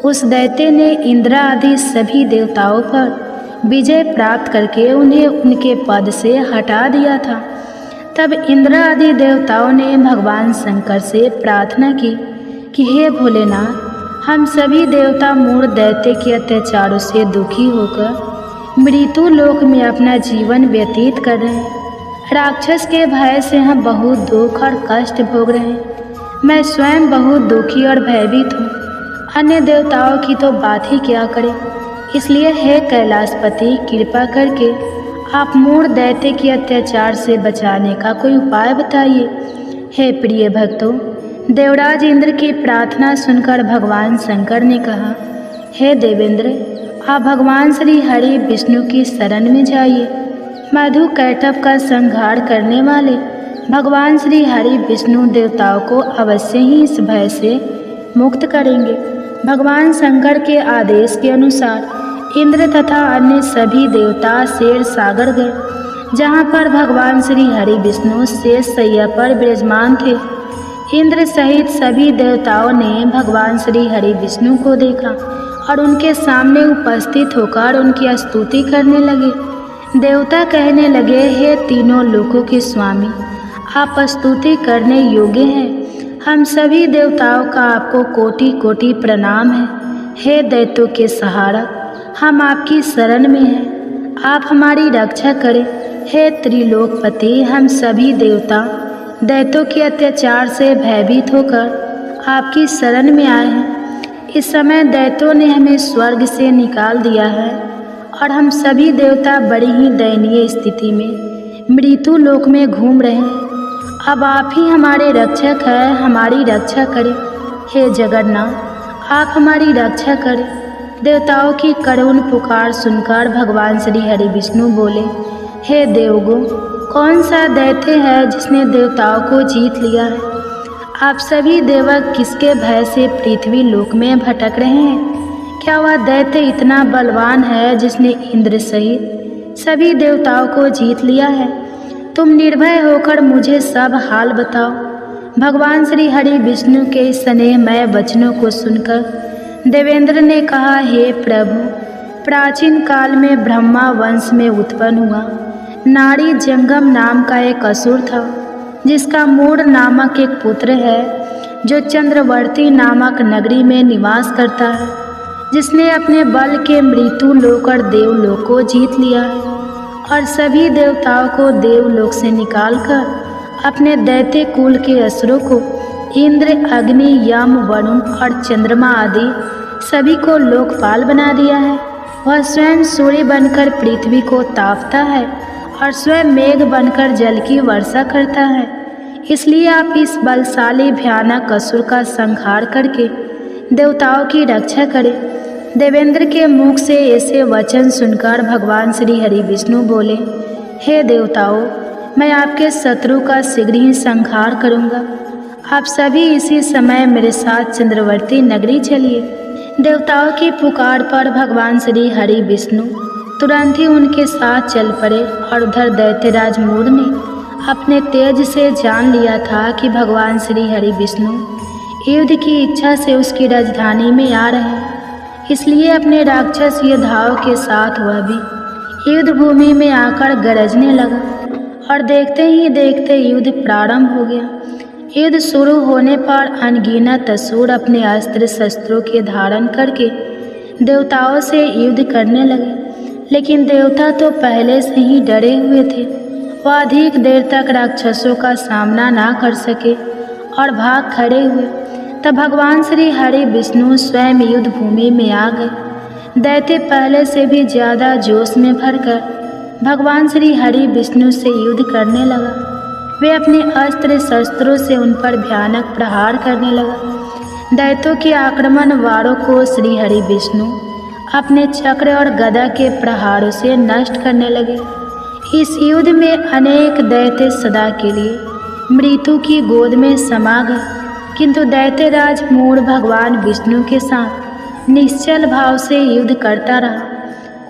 उस दैत्य ने इंद्र आदि सभी देवताओं पर विजय प्राप्त करके उन्हें उनके पद से हटा दिया था। तब इंद्र आदि देवताओं ने भगवान शंकर से प्रार्थना की कि हे भोलेनाथ, हम सभी देवता मूढ़ दैत्य के अत्याचारों से दुखी होकर मृत्यु लोक में अपना जीवन व्यतीत कर रहे हैं। राक्षस के भय से हम बहुत दुख और कष्ट भोग रहे हैं। मैं स्वयं बहुत दुखी और भयभीत हूँ। अन्य देवताओं की तो बात ही क्या करें। इसलिए हे कैलाशपति, कृपा करके आप मूढ़ दैत्य के अत्याचार से बचाने का कोई उपाय बताइए। हे प्रिय भक्तों, देवराज इंद्र की प्रार्थना सुनकर भगवान शंकर ने कहा, हे देवेंद्र, आप भगवान श्री हरि विष्णु की शरण में जाइए। मधु कैटभ का संहार करने वाले भगवान श्री हरि विष्णु देवताओं को अवश्य ही इस भय से मुक्त करेंगे। भगवान शंकर के आदेश के अनुसार इंद्र तथा अन्य सभी देवता शेर सागर गए, जहाँ पर भगवान श्री हरि विष्णु शेष शैया पर विराजमान थे। इंद्र सहित सभी देवताओं ने भगवान श्री हरि विष्णु को देखा और उनके सामने उपस्थित होकर उनकी स्तुति करने लगे। देवता कहने लगे, हे तीनों लोकों के स्वामी, आप स्तुति करने योग्य हैं। हम सभी देवताओं का आपको कोटि कोटि प्रणाम है। हे दैत्यों के सहारा, हम आपकी शरण में हैं, आप हमारी रक्षा करें। हे त्रिलोकपति, हम सभी देवता दैत्यों के अत्याचार से भयभीत होकर आपकी शरण में आए हैं। इस समय दैत्यों ने हमें स्वर्ग से निकाल दिया है और हम सभी देवता बड़ी ही दयनीय स्थिति में मृत्यु लोक में घूम रहे हैं। अब आप ही हमारे रक्षक हैं, हमारी रक्षा करें। हे जगन्नाथ, आप हमारी रक्षा करें। देवताओं की करुण पुकार सुनकर भगवान श्री हरि विष्णु बोले, हे देवगो, कौन सा दैत्य है जिसने देवताओं को जीत लिया है? आप सभी देवक किसके भय से पृथ्वी लोक में भटक रहे हैं? क्या वह दैत्य इतना बलवान है जिसने इंद्र सहित सभी देवताओं को जीत लिया है? तुम निर्भय होकर मुझे सब हाल बताओ। भगवान श्री हरि विष्णु के स्नेहमय वचनों को सुनकर देवेंद्र ने कहा, हे प्रभु, प्राचीन काल में ब्रह्मा वंश में उत्पन्न हुआ नारी जंगम नाम का एक असुर था, जिसका मूढ़ नामक एक पुत्र है जो चंद्रवर्ती नामक नगरी में निवास करता है, जिसने अपने बल के मृत्यु लोक और देवलोक को जीत लिया है और सभी देवताओं को देवलोक से निकालकर अपने दैत्य कुल के असुरों को इंद्र, अग्नि, यम, वरुण और चंद्रमा आदि सभी को लोकपाल बना दिया है। वह स्वयं सूर्य बनकर पृथ्वी को तापता है और स्वयं मेघ बनकर जल की वर्षा करता है। इसलिए आप इस बलशाली भयानक असुर का संहार करके देवताओं की रक्षा करें। देवेंद्र के मुख से ऐसे वचन सुनकर भगवान श्री हरि विष्णु बोले, हे देवताओं, मैं आपके शत्रु का शीघ्र ही संहार करूँगा। आप सभी इसी समय मेरे साथ चंद्रवर्ती नगरी चलिए। देवताओं की पुकार पर भगवान श्री हरि विष्णु तुरंत ही उनके साथ चल पड़े और उधर दैत्यराज मूढ़ ने अपने तेज से जान लिया था कि भगवान श्री हरि विष्णु युद्ध की इच्छा से उसकी राजधानी में आ रहे हैं। इसलिए अपने राक्षस योद्धाओं के साथ वह भी युद्ध भूमि में आकर गरजने लगा और देखते ही देखते युद्ध प्रारंभ हो गया। युद्ध शुरू होने पर अनगिनत असुर अपने अस्त्र शस्त्रों के धारण करके देवताओं से युद्ध करने लगे, लेकिन देवता तो पहले से ही डरे हुए थे। वह अधिक देर तक राक्षसों का सामना ना कर सके और भाग खड़े हुए। तब भगवान श्री हरि विष्णु स्वयं युद्ध भूमि में आ गए। दैत्य पहले से भी ज़्यादा जोश में भरकर भगवान श्री हरि विष्णु से युद्ध करने लगा। वे अपने अस्त्र शस्त्रों से उन पर भयानक प्रहार करने लगा। दैत्यों के आक्रमण वारों को श्री हरि विष्णु अपने चक्र और गदा के प्रहारों से नष्ट करने लगे। इस युद्ध में अनेक दैत्य सदा के लिए मृत्यु की गोद में समा गए, किंतु दैत्यराज मूढ़ भगवान विष्णु के साथ निश्चल भाव से युद्ध करता रहा।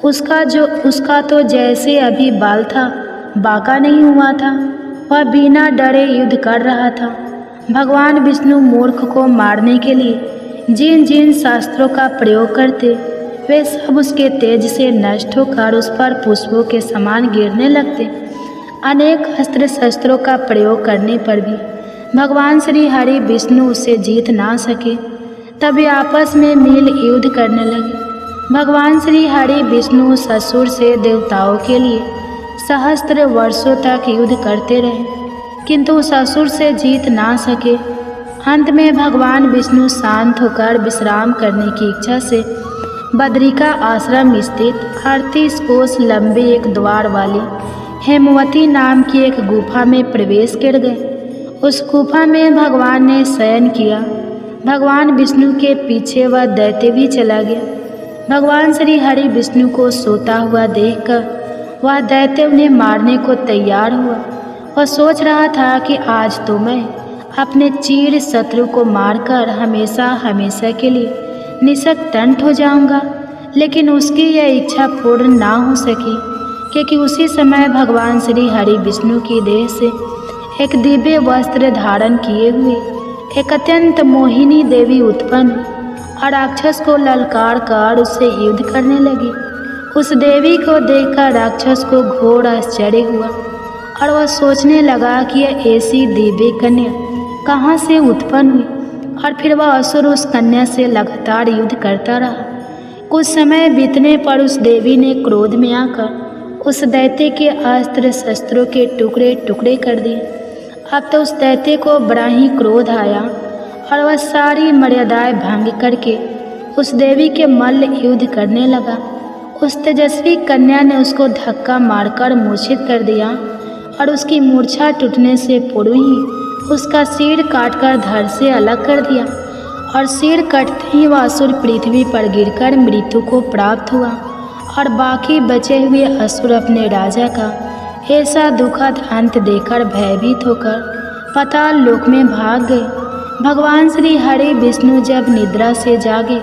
उसका तो जैसे अभी बाल था, बाका नहीं हुआ था। वह बिना डरे युद्ध कर रहा था। भगवान विष्णु मूर्ख को मारने के लिए जिन जिन शास्त्रों का प्रयोग करते, वे सब उसके तेज से नष्ट होकर उस पर पुष्पों के समान गिरने लगते। अनेक अस्त्र शस्त्रों का प्रयोग करने पर भी भगवान श्री हरि विष्णु उससे जीत ना सके। तब वे आपस में मिल युद्ध करने लगे। भगवान श्री हरि विष्णु ससुर से देवताओं के लिए सहस्त्र वर्षों तक युद्ध करते रहे, किंतु ससुर से जीत ना सके। अंत में भगवान विष्णु शांत होकर विश्राम करने की इच्छा से बद्रिका आश्रम स्थित 38 कोस लंबे एक द्वार वाली हेमवती नाम की एक गुफा में प्रवेश कर गए। उस गुफा में भगवान ने शयन किया। भगवान विष्णु के पीछे वह दैत्य भी चला गया। भगवान श्री हरि विष्णु को सोता हुआ देखकर वह दैत्य उन्हें मारने को तैयार हुआ। वह सोच रहा था कि आज तो मैं अपने चीर शत्रु को मारकर हमेशा हमेशा के लिए निशक्तंठ हो जाऊंगा, लेकिन उसकी यह इच्छा पूर्ण ना हो सकी, क्योंकि उसी समय भगवान श्री हरि विष्णु की देह से एक दिव्य वस्त्र धारण किए हुए एक अत्यंत मोहिनी देवी उत्पन्न और राक्षस को ललकार कर उससे युद्ध करने लगी। उस देवी को देखकर राक्षस को घोर आश्चर्य हुआ और वह सोचने लगा कि यह ऐसी दिव्य कन्या कहाँ से उत्पन्न हुई, और फिर वह असुर उस कन्या से लगातार युद्ध करता रहा। कुछ समय बीतने पर उस देवी ने क्रोध में आकर उस दैत्य के अस्त्र शस्त्रों के टुकड़े टुकड़े कर दिए। अब तो उस दैत्य को बड़ा ही क्रोध आया और वह सारी मर्यादाएं भंग करके उस देवी के मल्ल युद्ध करने लगा। उस तेजस्वी कन्या ने उसको धक्का मारकर मूर्छित कर दिया और उसकी मूर्छा टूटने से पूर्व ही उसका सिर काटकर धड़ से अलग कर दिया, और सिर कटते ही वह असुर पृथ्वी पर गिरकर मृत्यु को प्राप्त हुआ और बाकी बचे हुए असुर अपने राजा का ऐसा दुखद अंत देखकर भयभीत होकर पाताल लोक में भाग गए। भगवान श्री हरि विष्णु जब निद्रा से जागे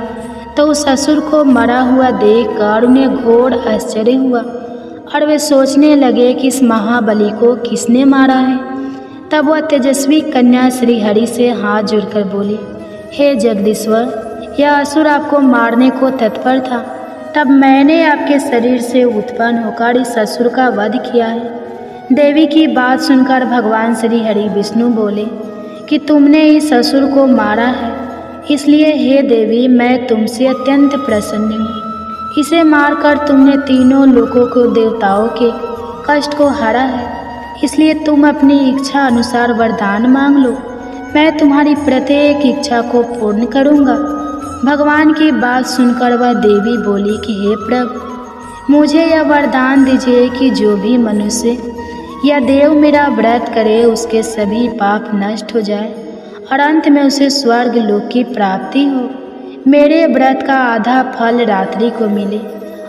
तो उस असुर को मरा हुआ देखकर उन्हें घोर आश्चर्य हुआ और वे सोचने लगे कि इस महाबली को किसने मारा है। तब वह तेजस्वी कन्या श्री हरि से हाथ जोड़कर बोली, हे जगदीश्वर, यह असुर आपको मारने को तत्पर था, तब मैंने आपके शरीर से उत्पन्न होकर इस असुर का वध किया है। देवी की बात सुनकर भगवान श्री हरि विष्णु बोले कि तुमने इस असुर को मारा है, इसलिए हे देवी मैं तुमसे अत्यंत प्रसन्न हूँ। इसे मारकर तुमने तीनों लोकों को देवताओं के कष्ट को हरा है, इसलिए तुम अपनी इच्छा अनुसार वरदान मांग लो, मैं तुम्हारी प्रत्येक इच्छा को पूर्ण करूँगा। भगवान की बात सुनकर वह देवी बोली कि हे प्रभु, मुझे यह वरदान दीजिए कि जो भी मनुष्य या देव मेरा व्रत करे उसके सभी पाप नष्ट हो जाए और अंत में उसे स्वर्ग लोक की प्राप्ति हो। मेरे व्रत का आधा फल रात्रि को मिले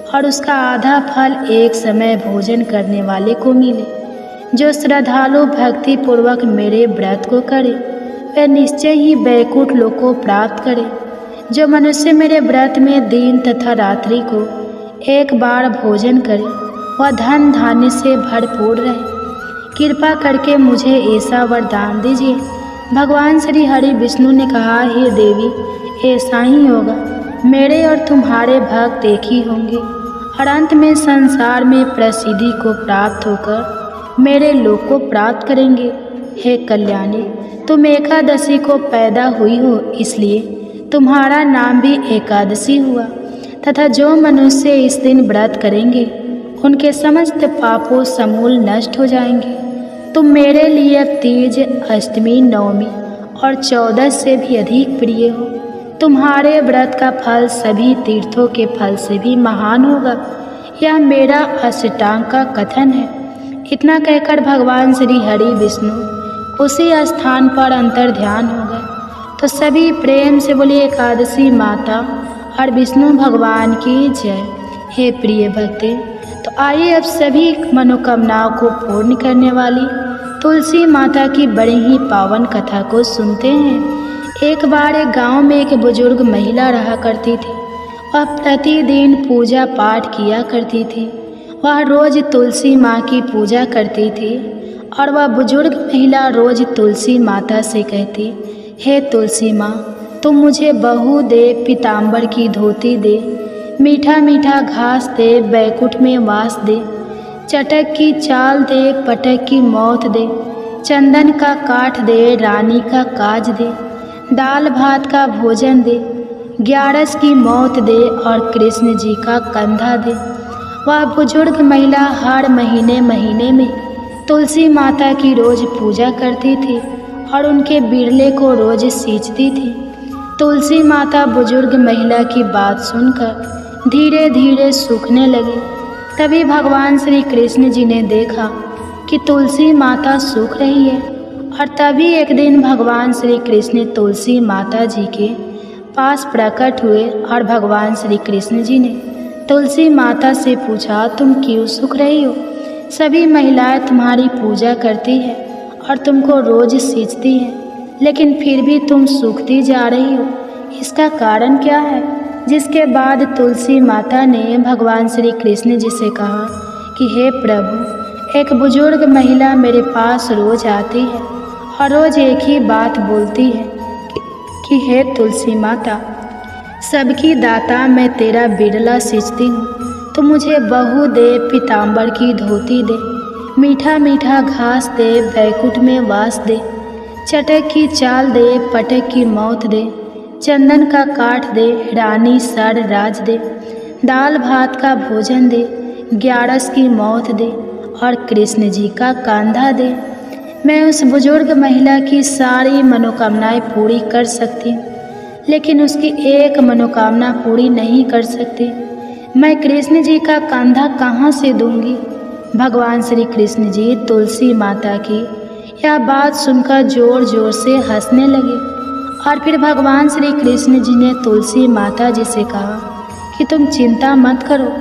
और उसका आधा फल एक समय भोजन करने वाले को मिले। जो श्रद्धालु भक्ति पूर्वक मेरे व्रत को करे वह निश्चय ही वैकुंठ लोक को प्राप्त करे। जो मनुष्य मेरे व्रत में दिन तथा रात्रि को एक बार भोजन करे वह धन धान्य से भरपूर रहे। कृपा करके मुझे ऐसा वरदान दीजिए। भगवान श्री हरि विष्णु ने कहा, हे देवी, ऐसा ही होगा। मेरे और तुम्हारे भक्त एक ही होंगे और अंत में संसार में प्रसिद्धि को प्राप्त होकर मेरे लोक को प्राप्त करेंगे। हे कल्याणी, तुम एकादशी को पैदा हुई हो, इसलिए तुम्हारा नाम भी एकादशी हुआ तथा जो मनुष्य इस दिन व्रत करेंगे उनके समस्त पापों समूल नष्ट हो जाएंगे। तुम मेरे लिए अब तीज, अष्टमी, नवमी और 14 से भी अधिक प्रिय हो। तुम्हारे व्रत का फल सभी तीर्थों के फल से भी महान होगा। यह मेरा अष्टांग का कथन है। इतना कहकर भगवान श्री हरि विष्णु उसी स्थान पर अंतर ध्यान हो गए। तो सभी प्रेम से बोली एकादशी माता और विष्णु भगवान की जय। हे प्रिय भक्ति, तो आइए अब सभी मनोकामनाओं को पूर्ण करने वाली तुलसी माता की बड़ी ही पावन कथा को सुनते हैं। एक बार एक गांव में एक बुजुर्ग महिला रहा करती थी। वह प्रतिदिन पूजा पाठ किया करती थी। वह रोज तुलसी माँ की पूजा करती थी और वह बुजुर्ग महिला रोज तुलसी माता से कहती, हे तुलसी माँ, तुम मुझे बहू दे, पीताम्बर की धोती दे, मीठा मीठा घास दे, बैकुंठ में वास दे, चटक की चाल दे, पटक की मौत दे, चंदन का काठ दे, रानी का काज दे, दाल भात का भोजन दे, ग्यारस की मौत दे और कृष्ण जी का कंधा दे। वह बुजुर्ग महिला हर महीने महीने में तुलसी माता की रोज पूजा करती थी और उनके बिरले को रोज सींचती थी। तुलसी माता बुजुर्ग महिला की बात सुनकर धीरे धीरे सूखने लगी। तभी भगवान श्री कृष्ण जी ने देखा कि तुलसी माता सूख रही है और तभी एक दिन भगवान श्री कृष्ण तुलसी माता जी के पास प्रकट हुए और भगवान श्री कृष्ण जी ने तुलसी माता से पूछा, तुम क्यों सूख रही हो? सभी महिलाएं तुम्हारी पूजा करती है और तुमको रोज सींचती हैं, लेकिन फिर भी तुम सूखती जा रही हो, इसका कारण क्या है? जिसके बाद तुलसी माता ने भगवान श्री कृष्ण जी से कहा कि हे प्रभु, एक बुजुर्ग महिला मेरे पास रोज आती है और रोज एक ही बात बोलती है कि हे तुलसी माता, सबकी दाता, मैं तेरा बिरला सींचती हूँ, तो मुझे बहू दे, पीताम्बर की धोती दे, मीठा मीठा घास दे, बैकुंठ में वास दे, चटक की चाल दे, पटक की मौत दे, चंदन का काठ दे, रानी सर राज दे, दाल भात का भोजन दे, ग्यारस की मौत दे और कृष्ण जी का कंधा दे। मैं उस बुजुर्ग महिला की सारी मनोकामनाएं पूरी कर सकती हूँ, लेकिन उसकी एक मनोकामना पूरी नहीं कर सकती। मैं कृष्ण जी का कंधा कहाँ से दूंगी? भगवान श्री कृष्ण जी तुलसी माता की यह बात सुनकर जोर जोर से हंसने लगे और फिर भगवान श्री कृष्ण जी ने तुलसी माता जी से कहा कि तुम चिंता मत करो,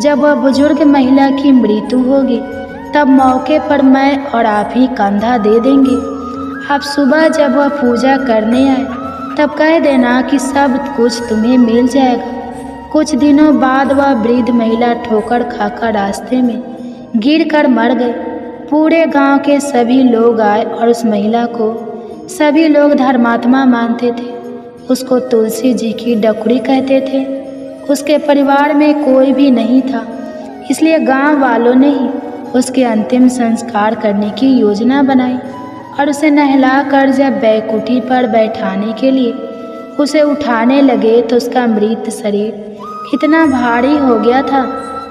जब वह बुजुर्ग महिला की मृत्यु होगी तब मौके पर मैं और आप ही कंधा दे देंगे। आप सुबह जब वह पूजा करने आए तब कह देना कि सब कुछ तुम्हें मिल जाएगा। कुछ दिनों बाद वह वृद्ध महिला ठोकर खाकर रास्ते में गिरकर मर गई। पूरे गांव के सभी लोग आए और उस महिला को सभी लोग धर्मात्मा मानते थे। उसको तुलसी जी की डकुरी कहते थे। उसके परिवार में कोई भी नहीं था, इसलिए गांव वालों ने ही उसके अंतिम संस्कार करने की योजना बनाई और उसे नहलाकर जब बैकुंठी पर बैठाने के लिए उसे उठाने लगे तो उसका मृत शरीर इतना भारी हो गया था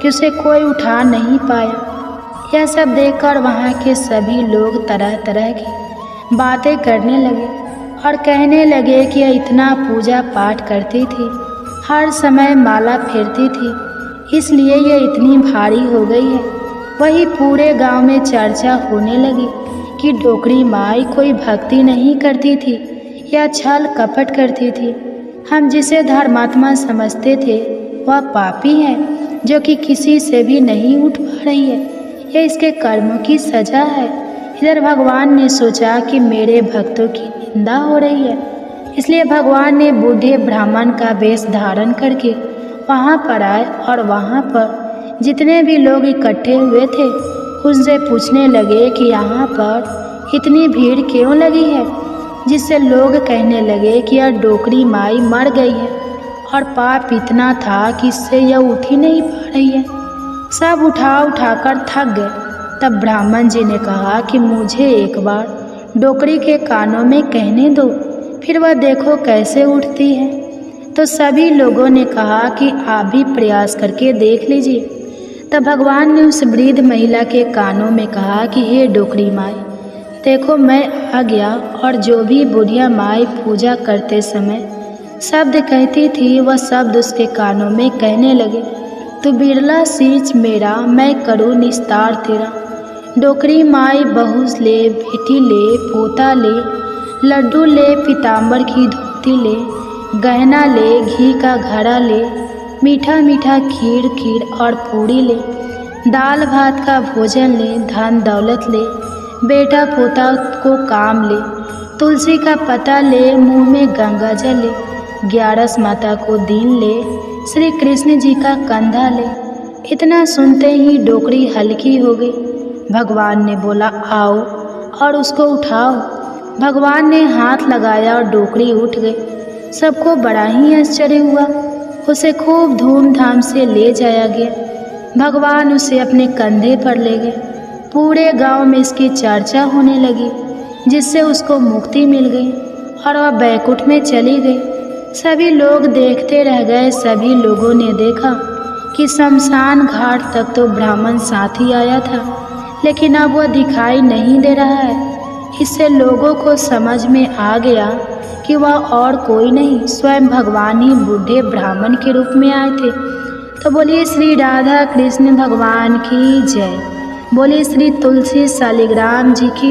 कि उसे कोई उठा नहीं पाया। यह सब देखकर वहाँ के सभी लोग तरह तरह की बातें करने लगे और कहने लगे कि यह इतना पूजा पाठ करती थी, हर समय माला फेरती थी, इसलिए यह इतनी भारी हो गई है। वही पूरे गांव में चर्चा होने लगी कि डोकरी माई कोई भक्ति नहीं करती थी या छल कपट करती थी। हम जिसे धर्मात्मा समझते थे वह पापी है जो कि किसी से भी नहीं उठ पा रही है। यह इसके कर्मों की सजा है। इधर भगवान ने सोचा कि मेरे भक्तों की निंदा हो रही है, इसलिए भगवान ने बूढ़े ब्राह्मण का वेश धारण करके वहाँ पर आए और वहाँ पर जितने भी लोग इकट्ठे हुए थे उनसे पूछने लगे कि यहाँ पर इतनी भीड़ क्यों लगी है, जिससे लोग कहने लगे कि यह डोकरी माई मर गई है और पाप इतना था कि इससे यह उठ ही नहीं पा रही है। सब उठाकर थक गए। तब ब्राह्मण जी ने कहा कि मुझे एक बार डोकरी के कानों में कहने दो, फिर वह देखो कैसे उठती है। तो सभी लोगों ने कहा कि आप भी प्रयास करके देख लीजिए। तब भगवान ने उस वृद्ध महिला के कानों में कहा कि हे डोकरी माई, देखो मैं आ गया। और जो भी बुढ़िया माई पूजा करते समय शब्द कहती थी वह शब्द उसके कानों में कहने लगे, तू बिरला सींच मेरा, मैं करूँ निस्तार तेरा। डोकरी माई बहू ले, बेटी ले, पोता ले, लड्डू ले, पीताम्बर की धोती ले, गहना ले, घी का घड़ा ले, मीठा मीठा खीर खीर और पूड़ी ले, दाल भात का भोजन ले, धन दौलत ले, बेटा पोता को काम ले, तुलसी का पत्ता ले, मुंह में गंगा जल ले, 11 माता को दीन ले, श्री कृष्ण जी का कंधा ले। इतना सुनते ही डोकरी हल्की हो गई। भगवान ने बोला आओ और उसको उठाओ। भगवान ने हाथ लगाया और डोकरी उठ गई। सबको बड़ा ही आश्चर्य हुआ। उसे खूब धूमधाम से ले जाया गया। भगवान उसे अपने कंधे पर ले गए। पूरे गांव में इसकी चर्चा होने लगी, जिससे उसको मुक्ति मिल गई और वह बैकुंठ में चली गई। सभी लोग देखते रह गए। सभी लोगों ने देखा कि शमशान घाट तक तो ब्राह्मण साथी आया था, लेकिन अब वह दिखाई नहीं दे रहा है। इससे लोगों को समझ में आ गया कि वह और कोई नहीं, स्वयं भगवान ही बूढ़े ब्राह्मण के रूप में आए थे। तो बोलिए श्री राधा कृष्ण भगवान की जय। बोलिए श्री तुलसी शालिग्राम जी की